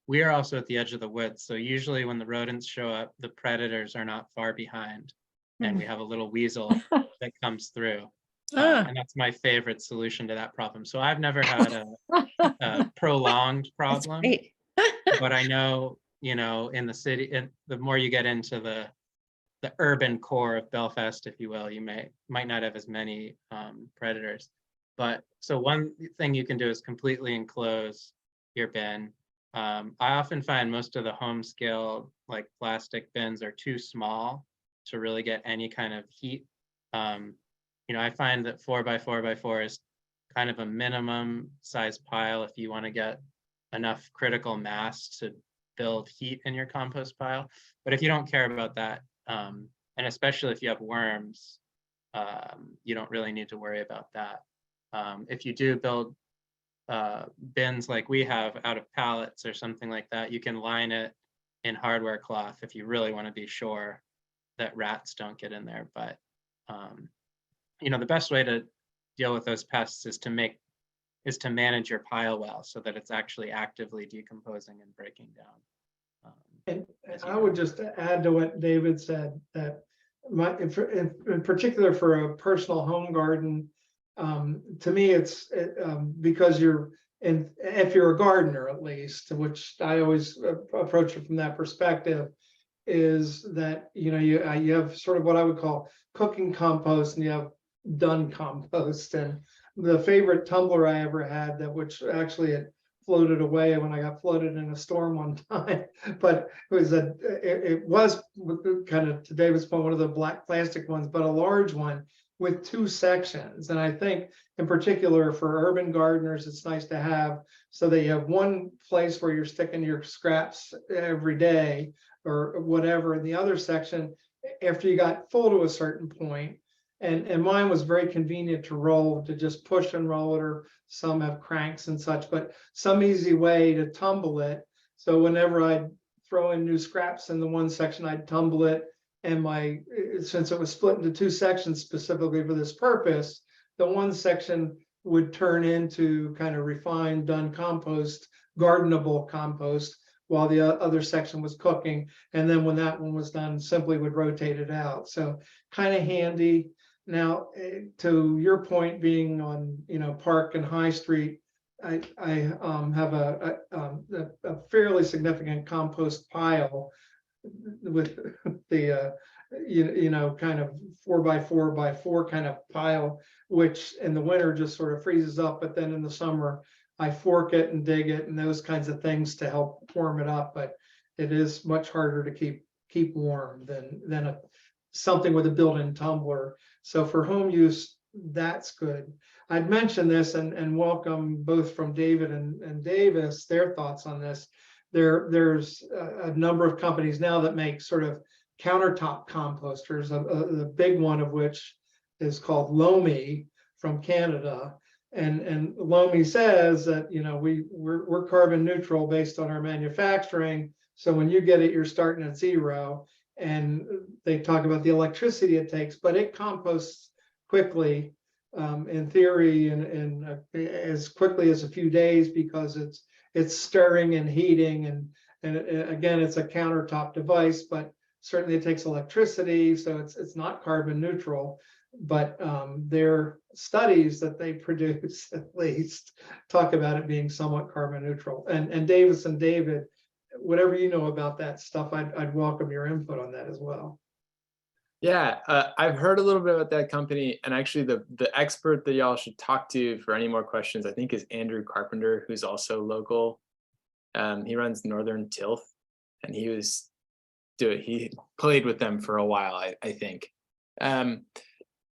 We are also at the edge of the woods, so usually when the rodents show up, the predators are not far behind, and we have a little weasel that comes through. And that's my favorite solution to that problem. So I've never had a prolonged problem, but I know, in the city, and the more you get into the urban core of Belfast, if you will, you might not have as many predators. But so one thing you can do is completely enclose your bin. I often find most of the home scale, like plastic bins, are too small to really get any kind of heat. I find that 4 by 4 by 4 is kind of a minimum size pile if you want to get enough critical mass to build heat in your compost pile. But if you don't care about that, and especially if you have worms, you don't really need to worry about that. If you do build bins like we have out of pallets or something like that, you can line it in hardware cloth if you really want to be sure that rats don't get in there. But the best way to deal with those pests is to manage your pile well, so that it's actually actively decomposing and breaking down. And I would just add to what David said, that in particular for a personal home garden, to me, it's because if you're a gardener, at least, which I always approach it from that perspective, is that you have sort of what I would call cooking compost, and you have done compost. And the favorite tumbler I ever had, which actually it floated away when I got flooded in a storm one time, but it was kind of, to David's point, one of the black plastic ones, but a large one with 2 sections. And I think in particular for urban gardeners, it's nice to have, so that you have one place where you're sticking your scraps every day or whatever, and the other section after you got full to a certain point. And mine was very convenient to roll, to just push and roll it, or some have cranks and such, but some easy way to tumble it. So whenever I'd throw in new scraps in the one section, I'd tumble it. And since it was split into 2 sections specifically for this purpose, the one section would turn into kind of refined, done compost, gardenable compost, while the other section was cooking. And then when that one was done, simply would rotate it out. So kind of handy. Now, to your point, being on Park and High Street, I have a fairly significant compost pile with the kind of 4 by 4 by 4 kind of pile, which in the winter just sort of freezes up, but then in the summer I fork it and dig it and those kinds of things to help warm it up, but it is much harder to keep warm than something with a built-in tumbler. So for home use, that's good. I'd mention this and welcome both from David and Davis, their thoughts on this. There's a number of companies now that make sort of countertop composters, the big one of which is called Lomi from Canada. And Lomi says that, you know, we're carbon neutral based on our manufacturing. So when you get it, you're starting at zero. And they talk about the electricity it takes, but it composts quickly, in theory, in as quickly as a few days, because it's stirring and heating, and again, it's a countertop device, but certainly it takes electricity, so it's not carbon neutral. But their studies that they produce, at least, talk about it being somewhat carbon neutral. And Davis and David, whatever you know about that stuff, I'd welcome your input on that as well. Yeah, I've heard a little bit about that company, and actually the expert that y'all should talk to for any more questions, I think, is Andrew Carpenter, who's also local. He runs Northern Tilth, and he played with them for a while, I think.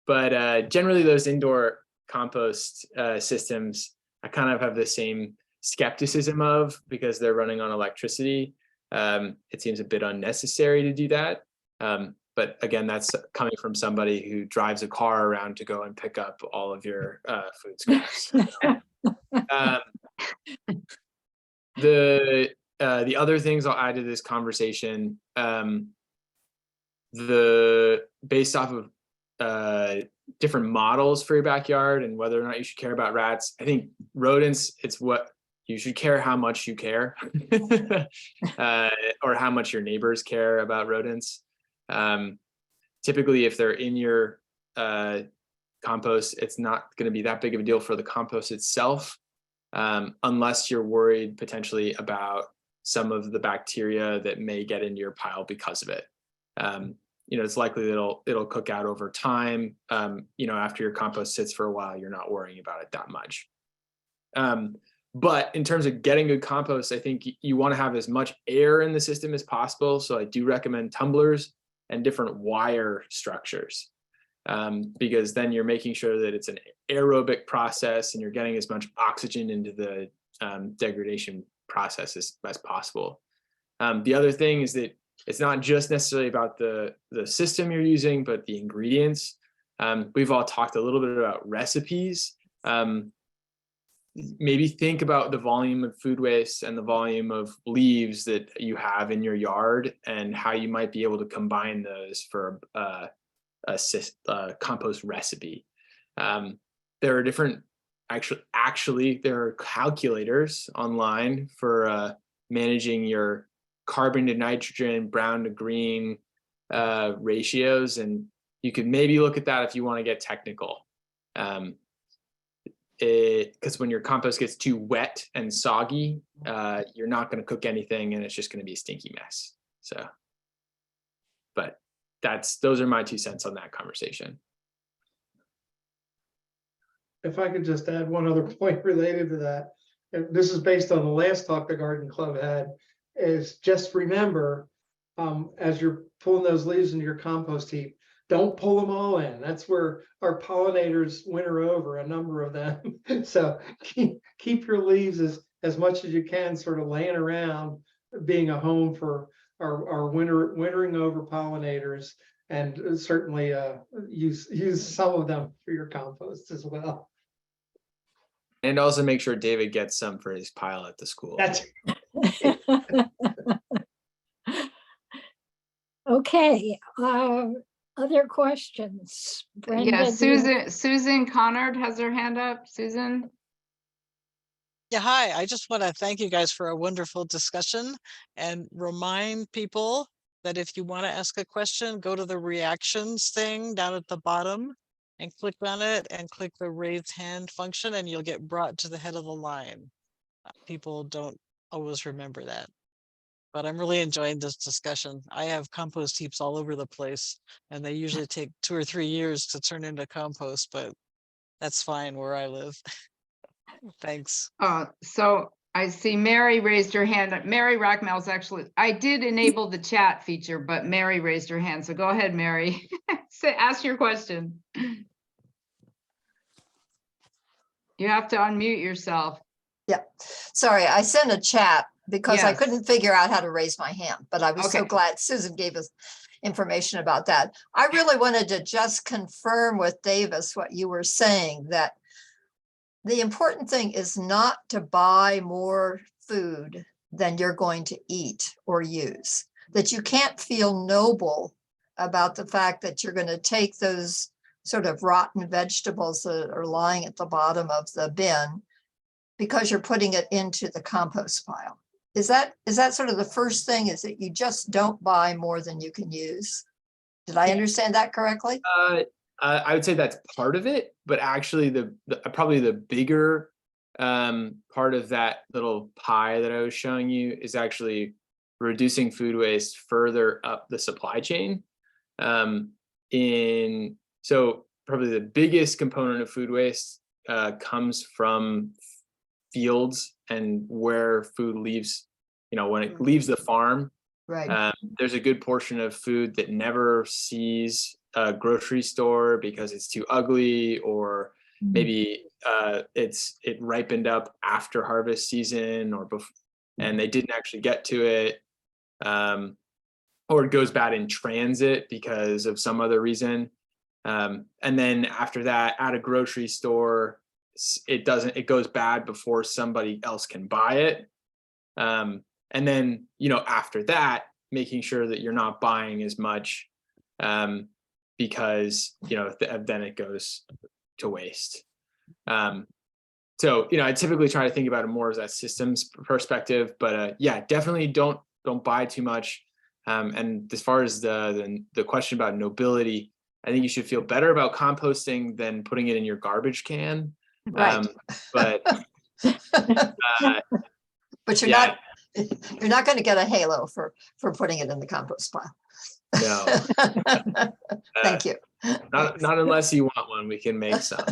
But generally those indoor compost systems, I kind of have the same skepticism of, because they're running on electricity. It seems a bit unnecessary to do that. But again, that's coming from somebody who drives a car around to go and pick up all of your food scraps. The other things I'll add to this conversation, based off of different models for your backyard and whether or not you should care about rats. I think rodents, it's what you should care, how much you care, or how much your neighbors care about rodents. Typically, if they're in your compost, it's not going to be that big of a deal for the compost itself, unless you're worried potentially about some of the bacteria that may get into your pile because of it. You know, it's likely that it'll cook out over time. You know, after your compost sits for a while, you're not worrying about it that much. But in terms of getting good compost, I think you want to have as much air in the system as possible. So I do recommend tumblers and different wire structures, because then you're making sure that it's an aerobic process and you're getting as much oxygen into the degradation process as possible. The other thing is that it's not just necessarily about the system you're using, but the ingredients. We've all talked a little bit about recipes. Maybe think about the volume of food waste and the volume of leaves that you have in your yard and how you might be able to combine those for a compost recipe. There are different, actually there are calculators online for managing your carbon to nitrogen, brown to green ratios, and you could maybe look at that if you want to get technical. Because when your compost gets too wet and soggy, you're not going to cook anything, and it's just going to be a stinky mess. So, but those are my 2 cents on that conversation. If I could just add one other point related to that, and this is based on the last talk the Garden Club had, is just remember, as you're pulling those leaves into your compost heap, don't pull them all in. That's where our pollinators winter over, a number of them. So keep your leaves as much as you can sort of laying around, being a home for our wintering over pollinators, and certainly use some of them for your compost as well. And also make sure David gets some for his pile at the school. That's Okay, other questions? Brenda, Yeah, do you- Susan Connard has her hand up. Susan? Yeah, hi. I just want to thank you guys for a wonderful discussion and remind people that if you want to ask a question, go to the reactions thing down at the bottom and click on it and click the raised hand function, and you'll get brought to the head of the line. People don't always remember that. But I'm really enjoying this discussion. I have compost heaps all over the place, and they usually take 2 or 3 years to turn into compost, but that's fine where I live. Thanks. So I see Mary raised her hand. Mary Rackmel's actually, I did enable the chat feature, but Mary raised her hand. So go ahead, Mary. Ask your question. You have to unmute yourself. Yeah, sorry, I sent a chat because I Yes. couldn't figure out how to raise my hand, but I was so Okay. glad Susan gave us information about that. I really wanted to just confirm with Davis what you were saying, that the important thing is not to buy more food than you're going to eat or use, that you can't feel noble about the fact that you're going to take those sort of rotten vegetables that are lying at the bottom of the bin because you're putting it into the compost pile. Is that sort of the first thing, is that you just don't buy more than you can use? Did I understand that correctly? I would say that's part of it, but actually the probably the bigger part of that little pie that I was showing you is actually reducing food waste further up the supply chain. So probably the biggest component of food waste comes from fields and where food leaves, when it leaves the farm. Right. There's a good portion of food that never sees a grocery store because it's too ugly, or maybe it ripened up after harvest season, or and they didn't actually get to it, or it goes bad in transit because of some other reason. And then after that, at a grocery store, it goes bad before somebody else can buy it. And then, after that, making sure that you're not buying as much, because, then it goes to waste. So, I typically try to think about it more as that systems perspective, but yeah, definitely don't buy too much. And as far as the question about nobility, I think you should feel better about composting than putting it in your garbage can. Right. But But you're yeah, not going to get a halo for putting it in the compost pile. no. Thank you. Not unless you want one, we can make some.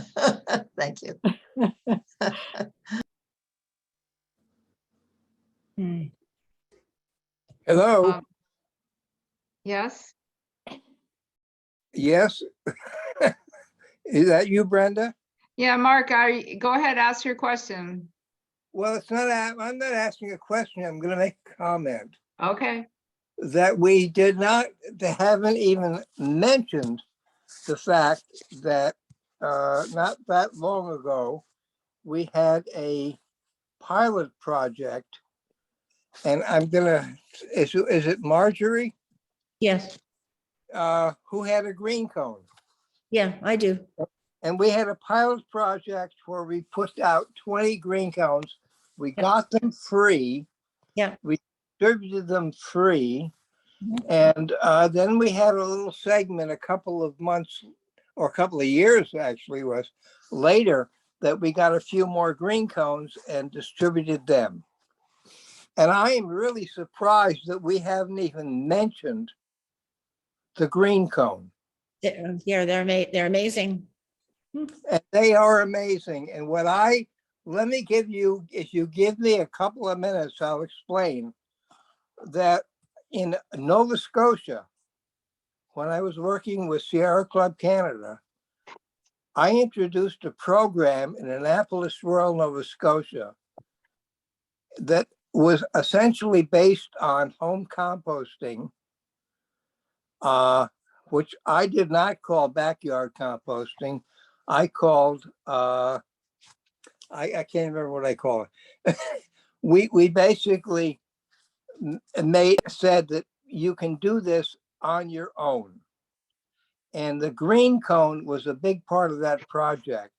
Thank you. Hello, Um, Yes, yes. Is that you, Brenda? yeah, Mark, go ahead, ask your question. Well, I'm not asking a question. I'm going to make a comment Okay, that they haven't even mentioned the fact that not that long ago, we had a pilot project, and is it Marjorie, Yes, who had a green cone? yeah, I do. And we had a pilot project where we put out 20 green cones. We got them free. Yeah. We distributed them free. Mhm. And then we had a little segment a couple of months, or a couple of years actually was later, that we got a few more green cones and distributed them. And I am really surprised that we haven't even mentioned the green cone. Yeah, they're amazing. And they are amazing. And let me give you, if you give me a couple of minutes, I'll explain that in Nova Scotia, when I was working with Sierra Club Canada, I introduced a program in Annapolis, rural Nova Scotia, that was essentially based on home composting, which I did not call backyard composting. I called, I can't remember what I call it. We basically said that you can do this on your own. And the green cone was a big part of that project.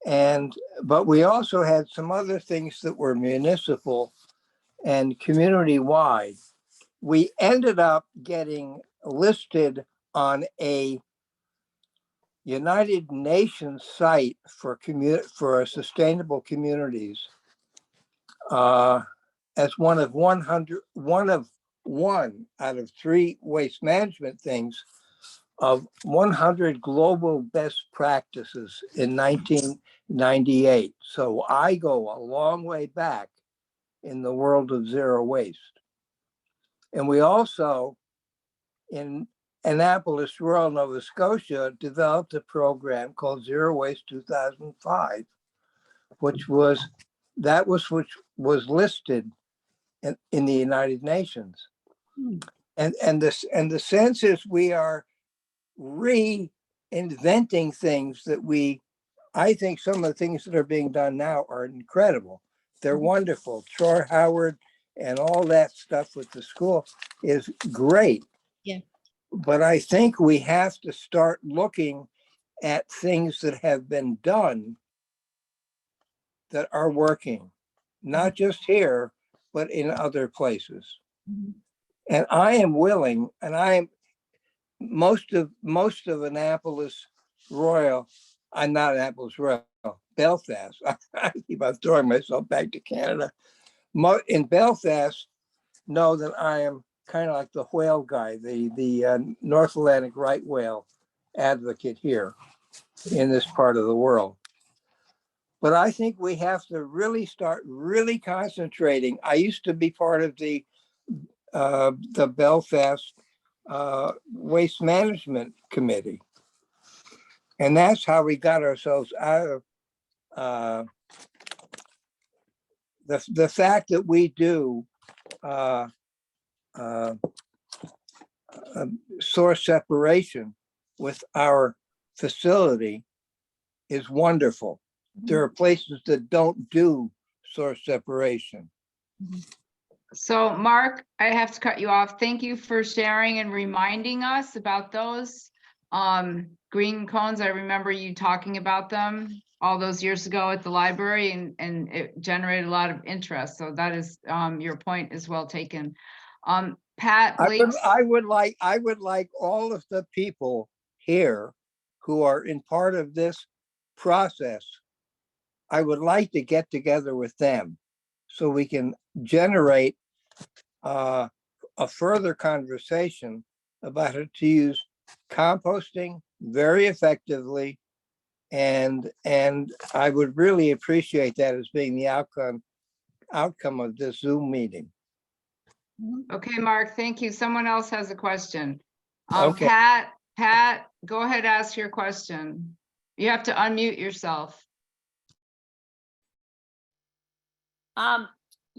But we also had some other things that were municipal and community-wide. We ended up getting listed on a United Nations site for sustainable communities as one out of 3 waste management things of 100 global best practices in 1998. So I go a long way back in the world of zero waste. And we also, in Annapolis, rural Nova Scotia, developed a program called Zero Waste 2005, which was listed in the United Nations. And the sense is we are reinventing things that I think some of the things that are being done now are incredible. They're wonderful. Troy Howard and all that stuff with the school is great. Yeah. But I think we have to start looking at things that have been done that are working, not just here, but in other places. And I am willing, and most of Annapolis Royal, I'm not Annapolis Royal, Belfast. I keep on throwing myself back to Canada. In Belfast, know that I am kind of like the whale guy, the North Atlantic right whale advocate here in this part of the world. But I think we have to really start really concentrating. I used to be part of the Belfast Waste Management Committee. And that's how we got ourselves out of the fact that we do source separation with our facility is wonderful. There are places that don't do source separation. So Mark, I have to cut you off. Thank you for sharing and reminding us about those green cones. I remember you talking about them all those years ago at the library, and it generated a lot of interest. So that is, your point is well taken. Pat, I would like all of the people here who are in part of this process, I would like to get together with them so we can generate a further conversation about how to use composting very effectively. And I would really appreciate that as being the outcome of this Zoom meeting. Okay, Mark, thank you. Someone else has a question. Okay. Pat, go ahead, ask your question. You have to unmute yourself.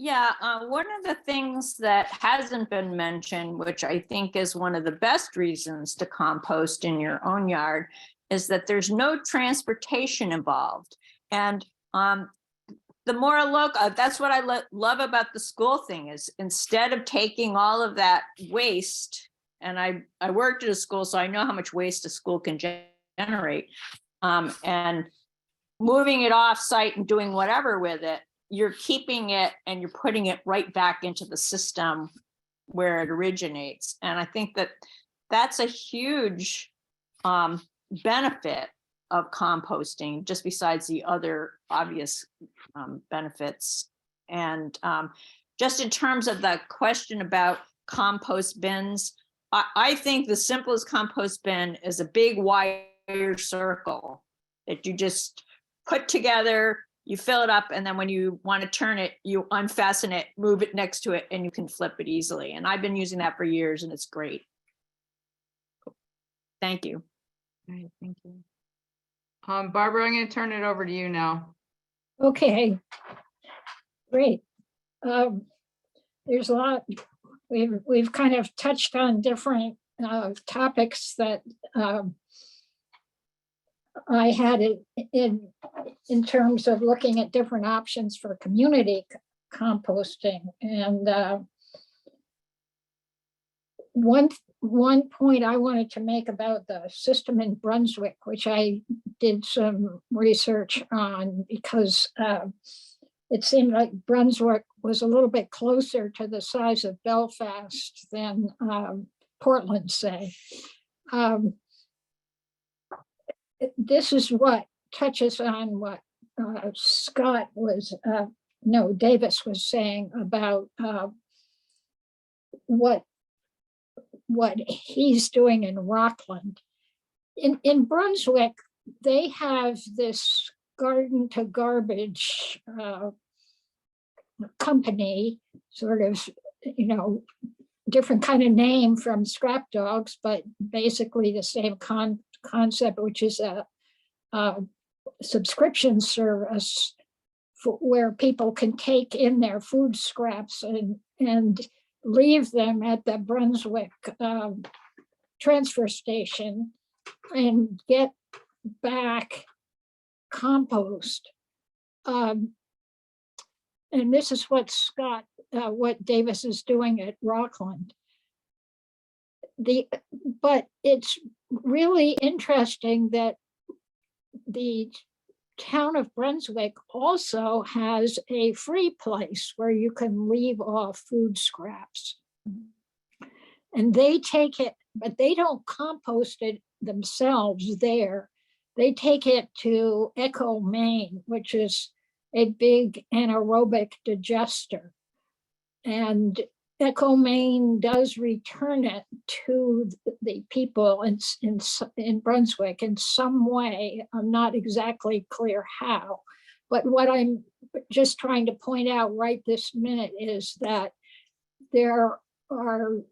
Yeah, one of the things that hasn't been mentioned, which I think is one of the best reasons to compost in your own yard, is that there's no transportation involved. And the more local, that's what I love about the school thing, is instead of taking all of that waste, and I worked at a school, so I know how much waste a school can generate, and moving it off site and doing whatever with it, you're keeping it and you're putting it right back into the system where it originates. And I think that that's a huge benefit of composting, just besides the other obvious benefits. And just in terms of the question about compost bins, I think the simplest compost bin is a big wire circle that you just put together. You fill it up, and then when you want to turn it, you unfasten it, move it next to it, and you can flip it easily. And I've been using that for years, and it's great. Thank you. All right, thank you. Barbara, I'm going to turn it over to you now. Okay, great. There's a lot, we've kind of touched on different topics that I had it in terms of looking at different options for community composting. And one point I wanted to make about the system in Brunswick, which I did some research on, because it seemed like Brunswick was a little bit closer to the size of Belfast than Portland, say. This is what touches on what Scott was, Davis was saying about what he's doing in Rockland. in Brunswick, they have this garden to garbage company, sort of, different kind of name from ScrapDogs, but basically the same concept, which is a subscription service where people can take in their food scraps and leave them at the Brunswick transfer station and get back compost. And this is what what Davis is doing at Rockland. But it's really interesting that the town of Brunswick also has a free place where you can leave off food scraps. And they take it, but they don't compost it themselves there. They take it to Echo, Maine, which is a big anaerobic digester. And Echo, Maine does return it to the people in Brunswick in some way. I'm not exactly clear how, but what I'm just trying to point out right this minute is that when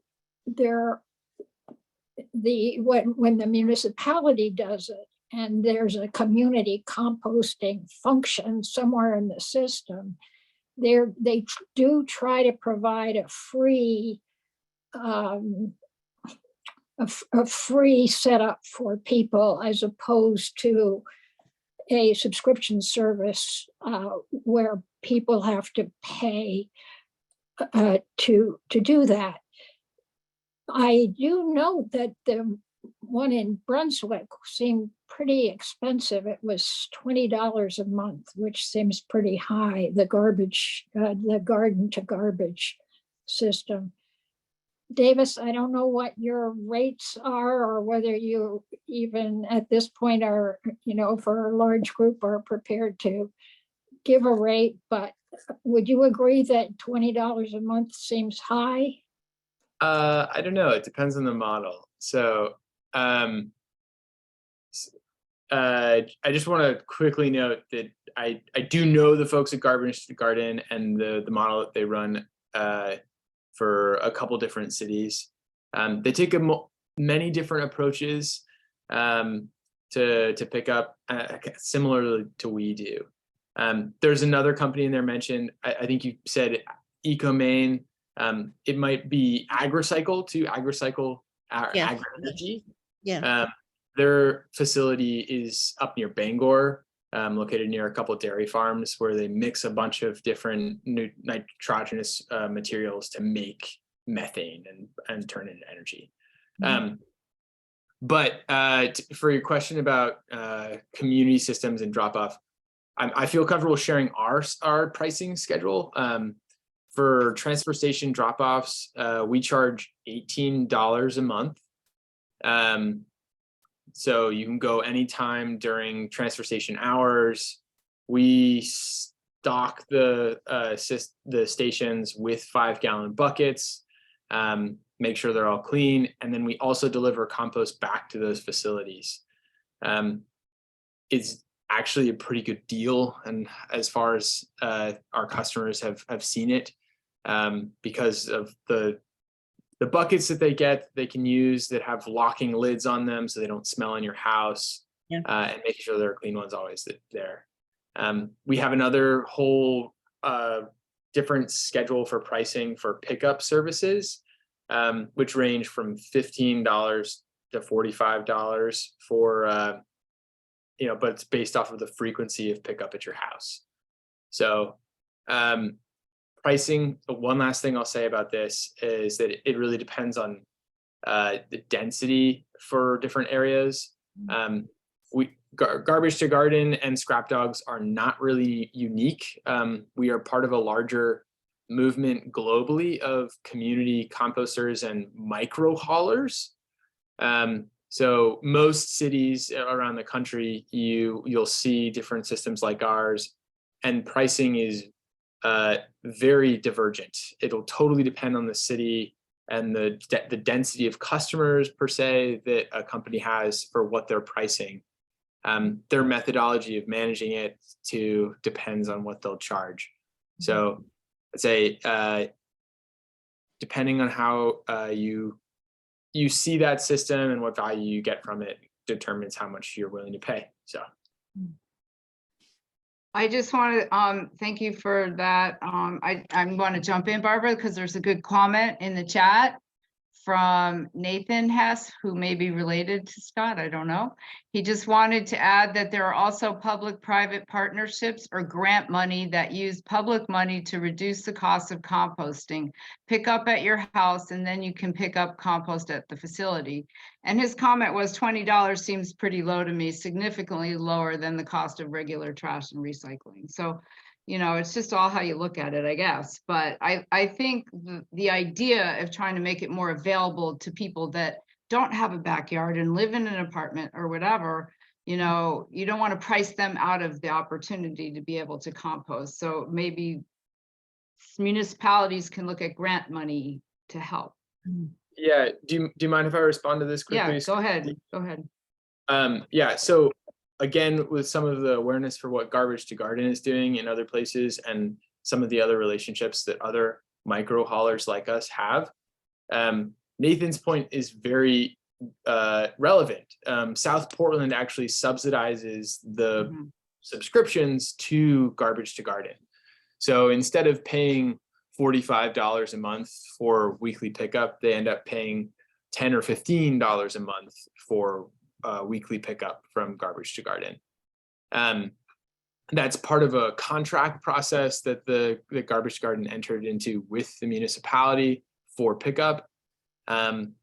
the municipality does it and there's a community composting function somewhere in the system, they do try to provide a free setup for people, as opposed to a subscription service where people have to pay to do that. I do note that the one in Brunswick seemed pretty expensive. It was $20 a month, which seems pretty high. The garden to garbage system. Davis, I don't know what your rates are, or whether you even at this point are, for a large group are prepared to give a rate, but would you agree that $20 a month seems high? I don't know. It depends on the model. So I just want to quickly note that I do know the folks at Garbage to Garden and the model that they run for a couple different cities. They take many different approaches to pick up similarly to we do. There's another company in there mentioned, I think you said Eco Maine. It might be AgriCycle to AgriCycle Agri-Energy. Yeah. Their facility is up near Bangor, located near a couple of dairy farms where they mix a bunch of different nitrogenous materials to make methane and turn it into energy. But for your question about community systems and drop-off, I feel comfortable sharing our pricing schedule. For transfer station drop-offs, we charge $18 a month. So you can go anytime during transfer station hours. We stock the stations with 5-gallon buckets, make sure they're all clean, and then we also deliver compost back to those facilities. It's actually a pretty good deal, and as far as our customers have seen it, because of the buckets that they get, they can use that have locking lids on them so they don't smell in your house, and making sure there are clean ones always there. We have another whole different schedule for pricing for pickup services, which range from $15 to $45 for, but it's based off of the frequency of pickup at your house. So pricing, one last thing I'll say about this is that it really depends on the density for different areas. Garbage to Garden and ScrapDogs are not really unique. We are part of a larger movement globally of community composters and micro haulers. So most cities around the country, you'll see different systems like ours, and pricing is very divergent. It'll totally depend on the city and the density of customers per se that a company has for what they're pricing. Their methodology of managing it depends on what they'll charge. So I'd say depending on how you see that system and what value you get from it determines how much you're willing to pay. So I just want to thank you for that. I'm going to jump in, Barbara, because there's a good comment in the chat from Nathan Hesse, who may be related to Scott, I don't know. He just wanted to add that there are also public-private partnerships or grant money that use public money to reduce the cost of composting. Pick up at your house, and then you can pick up compost at the facility. And his comment was $20 seems pretty low to me, significantly lower than the cost of regular trash and recycling. So, you know, it's just all how you look at it, I guess. But I think the idea of trying to make it more available to people that don't have a backyard and live in an apartment or whatever, you know, you don't want to price them out of the opportunity to be able to compost. So maybe municipalities can look at grant money to help. yeah, do you mind if I respond to this quickly? Yeah, go ahead. Go ahead. Yeah, so again, with some of the awareness for what Garbage to Garden is doing in other places and some of the other relationships that other micro haulers like us have, Nathan's point is very relevant. South Portland actually subsidizes the subscriptions to Garbage to Garden. So instead of paying $45 a month for weekly pickup, they end up paying $10 or $15 a month for weekly pickup from Garbage to Garden. That's part of a contract process that the Garbage Garden entered into with the municipality for pickup. I'm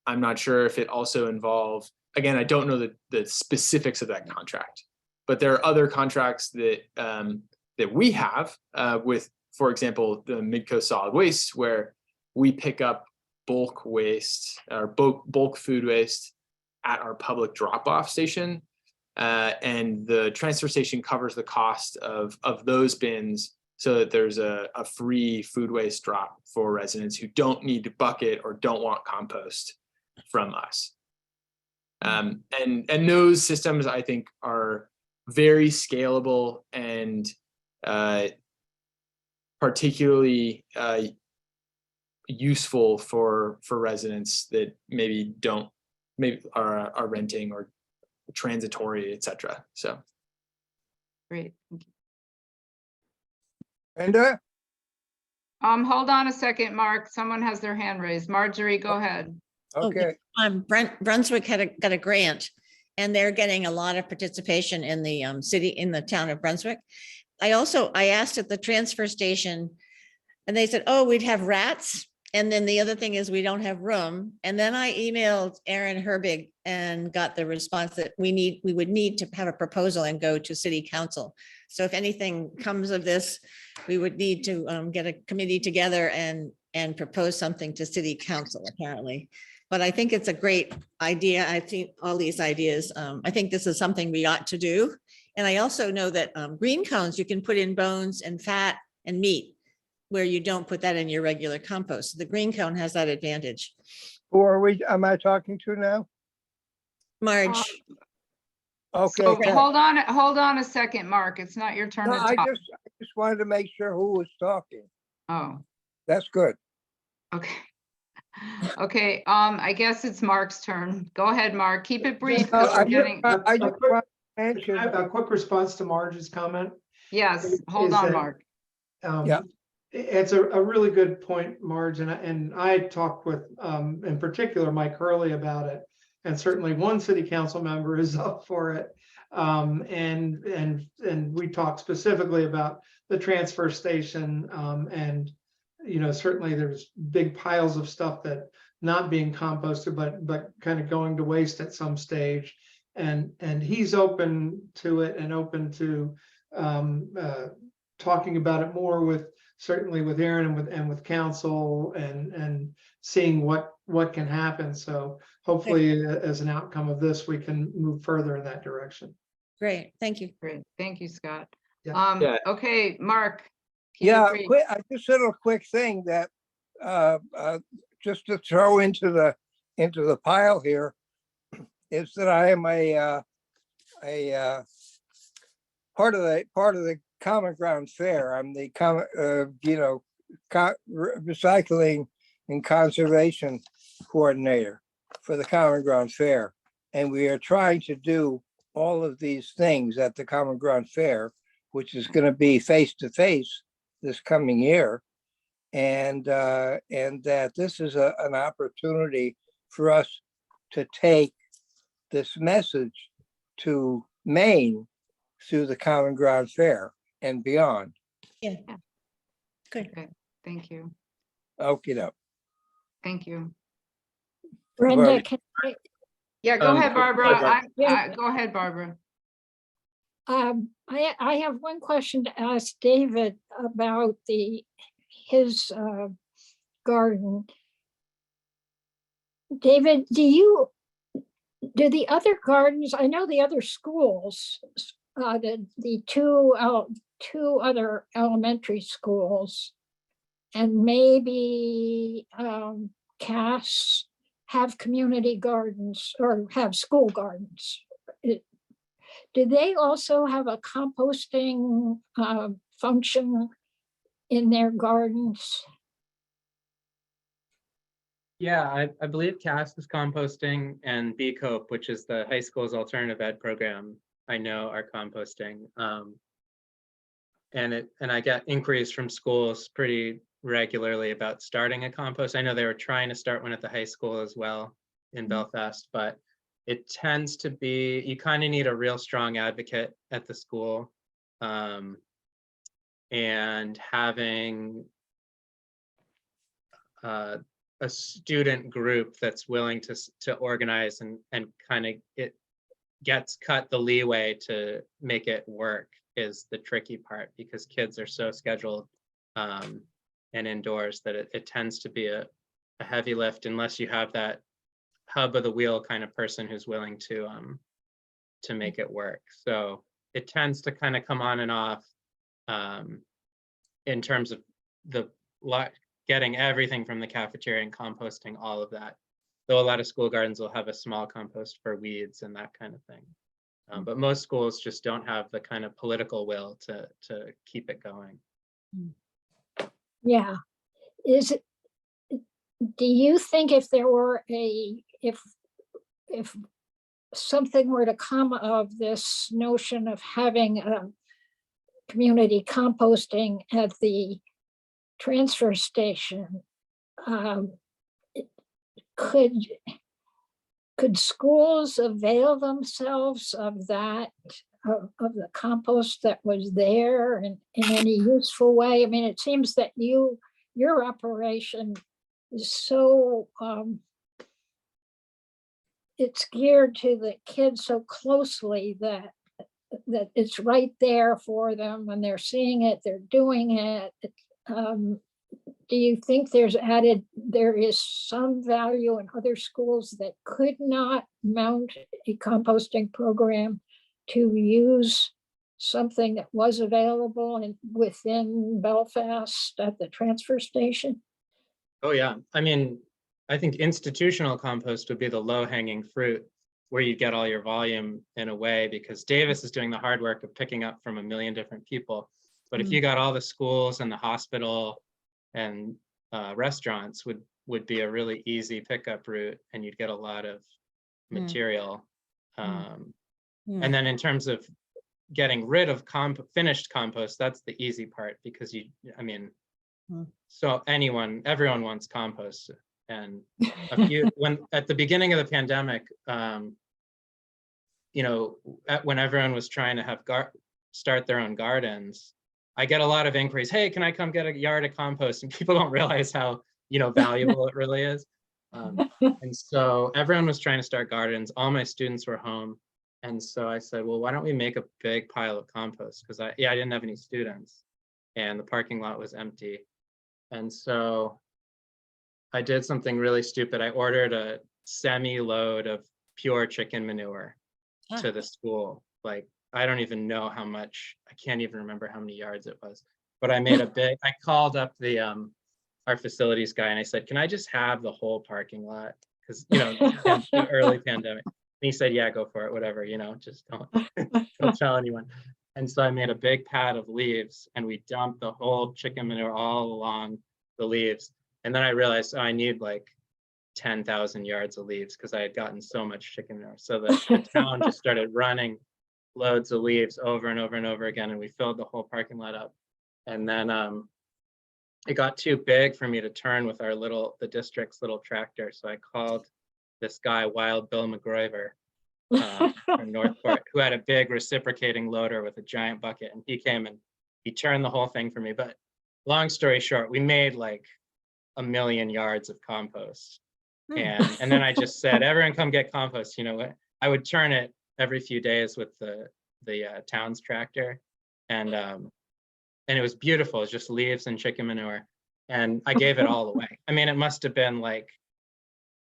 not sure if it also involved, again, I don't know the specifics of that contract, but there are other contracts that that we have with, for example, the Midco Solid Waste, where we pick up bulk waste or bulk food waste at our public drop-off station, and the transfer station covers the cost of those bins, so that there's a free food waste drop for residents who don't need to bucket or don't want compost from us. And those systems, I think, are very scalable and particularly useful for residents that maybe are renting or transitory, etc. So Great. Thank you. Brenda? Hold on a second, Mark. Someone has their hand raised. Marjorie, go ahead. Okay. Brunswick got a grant, and they're getting a lot of participation in the in the town of Brunswick. I asked at the transfer station, and they said, oh, we'd have rats. And then the other thing is we don't have room. And then I emailed Aaron Herbig and got the response that we would need to have a proposal and go to city council. So if anything comes of this, we would need to get a committee together and propose something to city council, apparently. But I think it's a great idea. I've seen all these ideas. I think this is something we ought to do. And I also know that green cones, you can put in bones and fat and meat, where you don't put that in your regular compost. The green cone has that advantage. Who am I talking to now? Marge. Okay. So thanks. hold on a second, Mark. It's not your turn No, to I talk. just wanted to make sure who was talking. Oh, That's good. okay. Okay, I guess it's Mark's turn. Go ahead, Mark. Keep it brief. Just, 'cause we're I getting- just want to mention, A quick response to Marge's comment. Yes, hold is on, that, Mark. Yeah. It's a really good point, Marge, and I talked with, in particular, Mike Hurley about it. And certainly one city council member is up for it. And we talked specifically about the transfer station, and you know, certainly there's big piles of stuff that not being composted, but kind of going to waste at some stage. And he's open to it and open to talking about it more with, certainly with Aaron and with council and seeing what can happen. So hopefully as an outcome of this, we can move further in that direction. Great, thank you. Great, thank you, Scott. Yeah. Okay, Mark. keep it yeah, brief. I just said a quick thing that just to throw into the pile here, is that I am a part of the Common Ground Fair. I'm the recycling and conservation coordinator for the Common Ground Fair. And we are trying to do all of these things at the Common Ground Fair, which is going to be face to face this coming year. And that this is an opportunity for us to take this message to Maine through the Common Ground Fair and beyond. Yeah. Good. Okay, thank you. Okay, no. Thank you. Brenda, Barbie. can I, Yeah, go ahead, Barbara. Yeah. Go ahead, Barbara. I have one question to ask David about his garden. David, do the other gardens, I know the other schools, the two other elementary schools, and maybe Cass have community gardens or have school gardens. Do they also have a composting function in their gardens? Yeah, I believe CAS is composting, and B Cope, which is the high school's alternative ed program, I know are composting. And I get inquiries from schools pretty regularly about starting a compost. I know they were trying to start one at the high school as well in Belfast, but it tends to be, you kind of need a real strong advocate at the school, and having a student group that's willing to organize and kind of it gets cut the leeway to make it work is the tricky part, because kids are so scheduled and indoors that it tends to be a heavy lift unless you have that hub of the wheel kind of person who's willing to make it work. So it tends to kind of come on and off in terms of the getting everything from the cafeteria and composting all of that. Though a lot of school gardens will have a small compost for weeds and that kind of thing. But most schools just don't have the kind of political will to keep it going. Yeah. Do you think if there were if something were to come of this notion of having a community composting at the transfer station, could schools avail themselves of that, of the compost that was there in any useful way? I mean, it seems that your operation is so, it's geared to the kids so closely that it's right there for them when they're seeing it, they're doing it. Do you think there is some value in other schools that could not mount a composting program to use something that was available within Belfast at the transfer station? Oh yeah, I mean, I think institutional compost would be the low-hanging fruit where you get all your volume in a way, because Davis is doing the hard work of picking up from a million different people. But if you got all the schools and the hospital and restaurants would be a really easy pickup route, and you'd get a lot of material. And then in terms of getting rid of finished compost, that's the easy part, because so everyone wants compost. And when at the beginning of the pandemic, when everyone was trying to have start their own gardens, I get a lot of inquiries. Hey, can I come get a yard of compost? And people don't realize how valuable it really is. And so everyone was trying to start gardens. All my students were home, and so I said, well, why don't we make a big pile of compost? Because I didn't have any students, and the parking lot was empty. And so I did something really stupid. I ordered a semi-load of pure chicken manure to the school. Like, I don't even know how much, I can't even remember how many yards it was, but I made I called up the our facilities guy and I said, can I just have the whole parking lot? Because, you know, the early pandemic. And he said, yeah, go for it, whatever, you know, just don't tell anyone. And so I made a big pad of leaves and we dumped the whole chicken manure all along the leaves. And then I realized, oh, I need like 10,000 yards of leaves because I had gotten so much chicken manure. So the town just started running loads of leaves over and over and over again. And we filled the whole parking lot up. And then it got too big for me to turn with the district's little tractor. So I called this guy, Wild Bill McGroiver, from Northport, who had a big reciprocating loader with a giant bucket. And he came and he turned the whole thing for me. But long story short, we made like 1 million yards of compost. And then I just said, everyone come get compost. You know what? I would turn it every few days with the town's tractor. And it was beautiful. It's just leaves and chicken manure. And I gave it all away. I mean, it must have been like,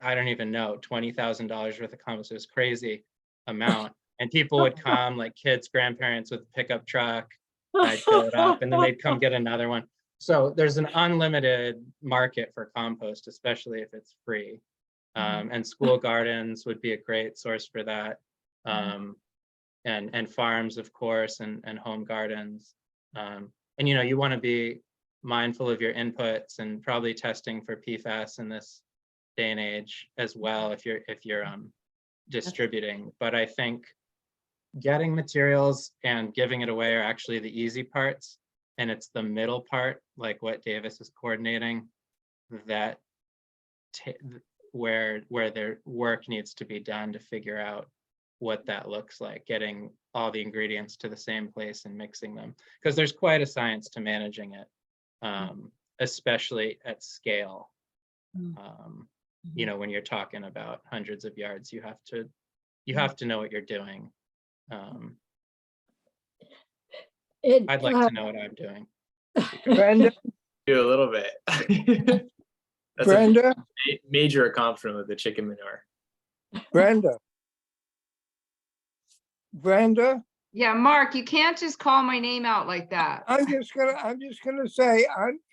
I don't even know, $20,000 worth of compost. It was crazy amount. And people would come, like kids, grandparents with a pickup truck. I'd fill it up and then they'd come get another one. So there's an unlimited market for compost, especially if it's free. And school gardens would be a great source for that. And farms, of course, and home gardens. And, you know, you want to be mindful of your inputs and probably testing for PFAS in this day and age as well if you're distributing. But I think getting materials and giving it away are actually the easy parts. And it's the middle part, like what Davis is coordinating, that where their work needs to be done to figure out what that looks like, getting all the ingredients to the same place and mixing them. Because there's quite a science to managing it, especially at scale. You know, when you're talking about hundreds of yards, you have to know what you're doing. I'd like to know what I'm doing. Brenda, Do a little bit. That's Brenda, a major accomplishment with the chicken manure. Brenda, Yeah, Mark, you can't just call my name out like that. I'm just gonna say,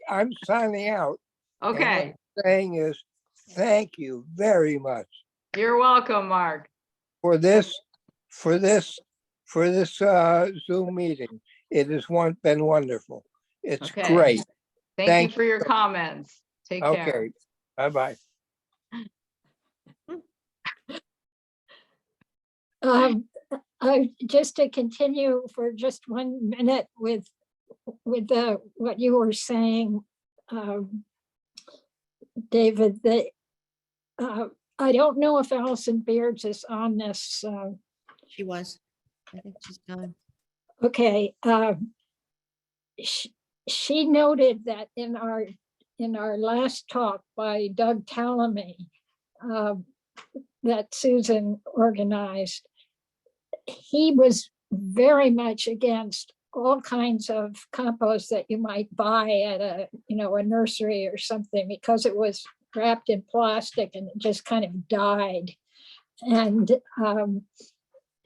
I'm signing out. And what Okay, I'm saying is, thank you very much you're welcome, Mark. for this Zoom meeting. It has been wonderful. It's Okay. great. Thank you for your comments. Take care. Okay, bye-bye. Just to continue for just 1 minute with what you were saying, David, that I don't know if Allison Beards is on this. She was. I think she's gone. Okay. She noted that in our last talk by Doug Tallamy that Susan organized, he was very much against all kinds of compost that you might buy at a nursery or something, because it was wrapped in plastic and it just kind of died. And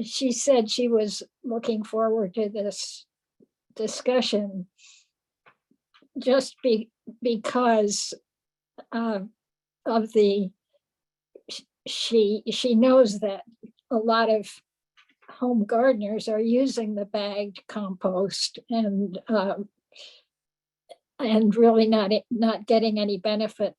she said she was looking forward to this discussion just because of she knows that a lot of home gardeners are using the bagged compost and really not getting any benefit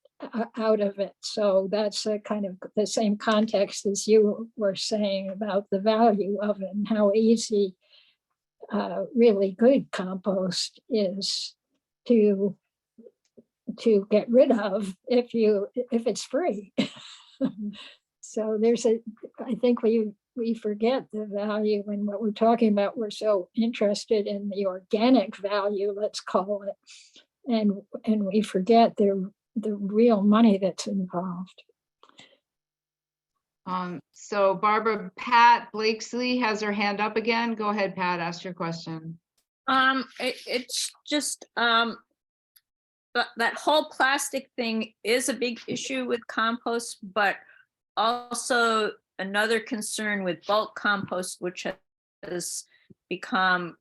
out of it. So that's a kind of the same context as you were saying about the value of it and how easy really good compost is to get rid of if it's free. So I think we forget the value in what we're talking about. We're so interested in the organic value, let's call it, and we forget the real money that's involved. So Barbara, Pat Blakesley has her hand up again. Go ahead, Pat, ask your question. It's just that whole plastic thing is a big issue with compost, but also another concern with bulk compost, which has become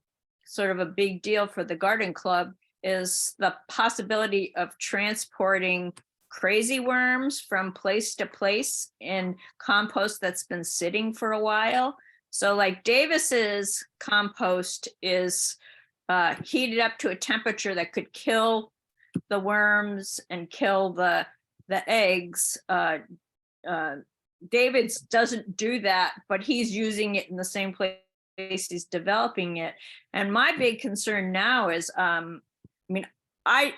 sort of a big deal for the garden club, is the possibility of transporting crazy worms from place to place in compost that's been sitting for a while. So like Davis's compost is heated up to a temperature that could kill the worms and kill the eggs. David's doesn't do that, but he's using it in the same place he's developing it. And my big concern now is, I mean, I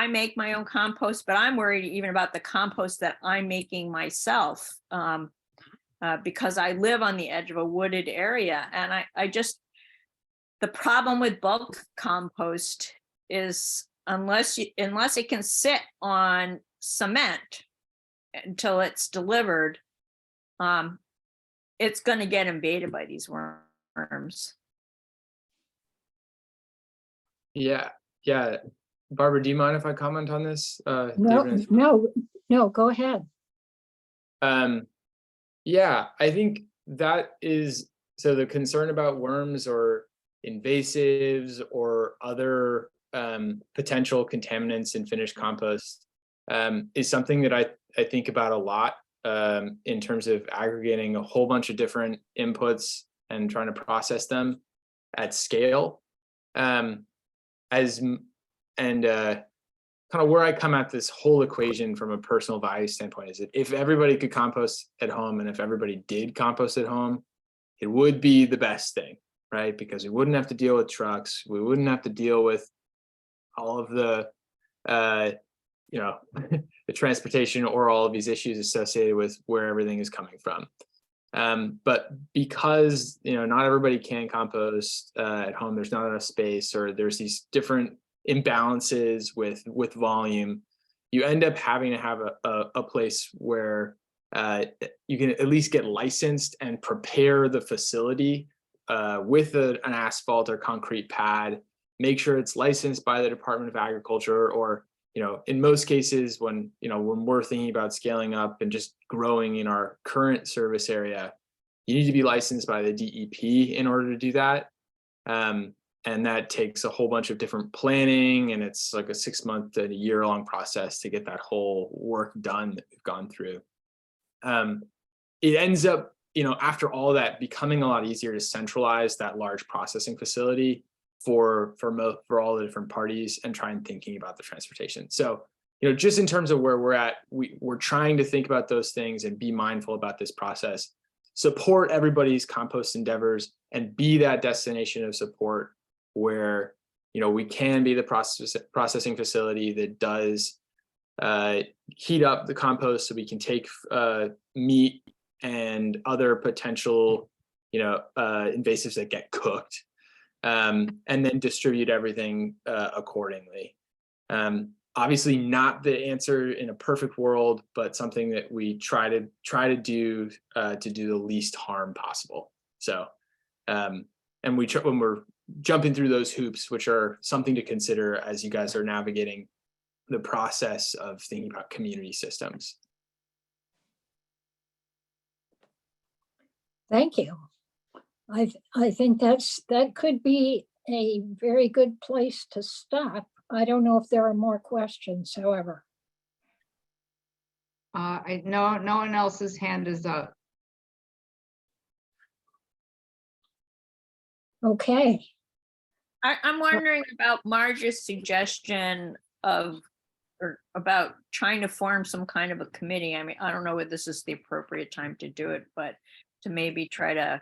make my own compost, but I'm worried even about the compost that I'm making myself, because I live on the edge of a wooded area. And I just, the problem with bulk compost is unless it can sit on cement until it's delivered, it's going to get invaded by these worms. Yeah. Barbara, do you mind if I comment on this? No, go ahead. Yeah, I think that is, so the concern about worms or invasives or other potential contaminants in finished compost is something that I think about a lot in terms of aggregating a whole bunch of different inputs and trying to process them at scale. Kind of where I come at this whole equation from a personal value standpoint is that if everybody could compost at home and if everybody did compost at home, it would be the best thing, right? Because we wouldn't have to deal with trucks. We wouldn't have to deal with all of the, the transportation or all of these issues associated with where everything is coming from. But because, not everybody can compost at home, there's not enough space, or there's these different imbalances with volume, you end up having to have a place where you can at least get licensed and prepare the facility with an asphalt or concrete pad, make sure it's licensed by the Department of Agriculture, or in most cases when we're thinking about scaling up and just growing in our current service area, you need to be licensed by the DEP in order to do that. And that takes a whole bunch of different planning, and it's like a 6-month to a year-long process to get that whole work done that we've gone through. It ends up, after all that, becoming a lot easier to centralize that large processing facility for all the different parties and try and thinking about the transportation. So, just in terms of where we're at, we're trying to think about those things and be mindful about this process, support everybody's compost endeavors, and be that destination of support where we can be the processing facility that does heat up the compost so we can take meat and other potential invasives that get cooked, and then distribute everything accordingly. Obviously not the answer in a perfect world, but something that we try to do the least harm possible. So and when we're jumping through those hoops, which are something to consider as you guys are navigating the process of thinking about community systems. Thank you. I think that could be a very good place to stop. I don't know if there are more questions, however. No one else's hand is up. Okay. I'm wondering about Marge's suggestion about trying to form some kind of a committee. I mean, I don't know if this is the appropriate time to do it, but to maybe try to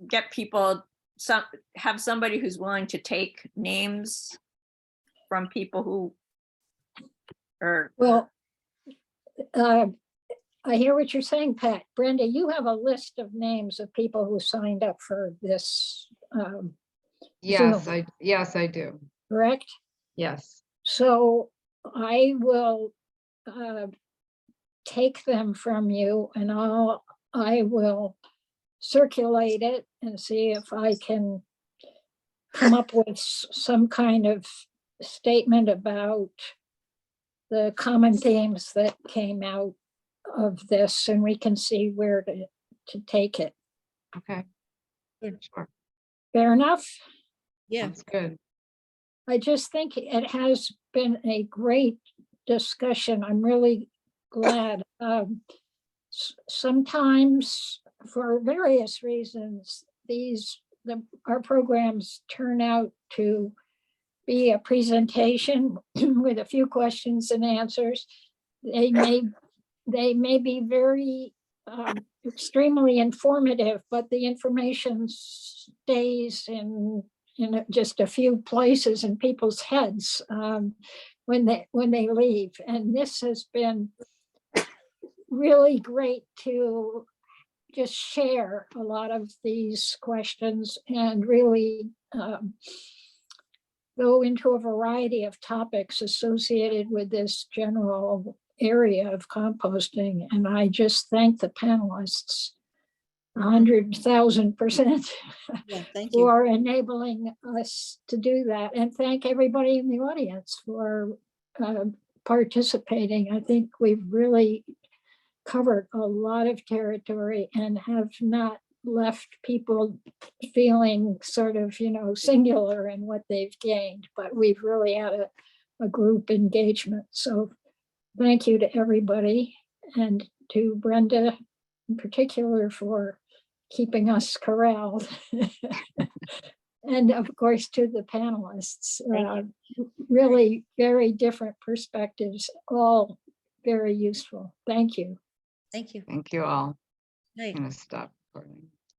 get people, have somebody who's willing to take names from people who are. Well, I hear what you're saying, Pat. Brenda, you have a list of names of people who signed up for this. Yes, Zoom, I do. correct? Yes. So I will take them from you, and I will circulate it and see if I can come up with some kind of statement about the common themes that came out of this, and we can see where to take it. Okay. Sure. Fair enough? Yeah. That's good. I just think it has been a great discussion. I'm really glad. Sometimes for various reasons, our programs turn out to be a presentation with a few questions and answers. They may be very extremely informative, but the information stays in just a few places in people's heads when they leave. And this has been really great to just share a lot of these questions and really go into a variety of topics associated with this general area of composting. And I just thank the panelists 100,000% Yeah, thank you. for enabling us to do that. And thank everybody in the audience for participating. I think we've really covered a lot of territory and have not left people feeling sort of, singular in what they've gained, but we've really had a group engagement. So thank you to everybody, and to Brenda in particular for keeping us corralled. And of course, to the panelists, really very different perspectives, all very useful. Thank you. Thank you. Thank you all. Night. I'm gonna stop recording.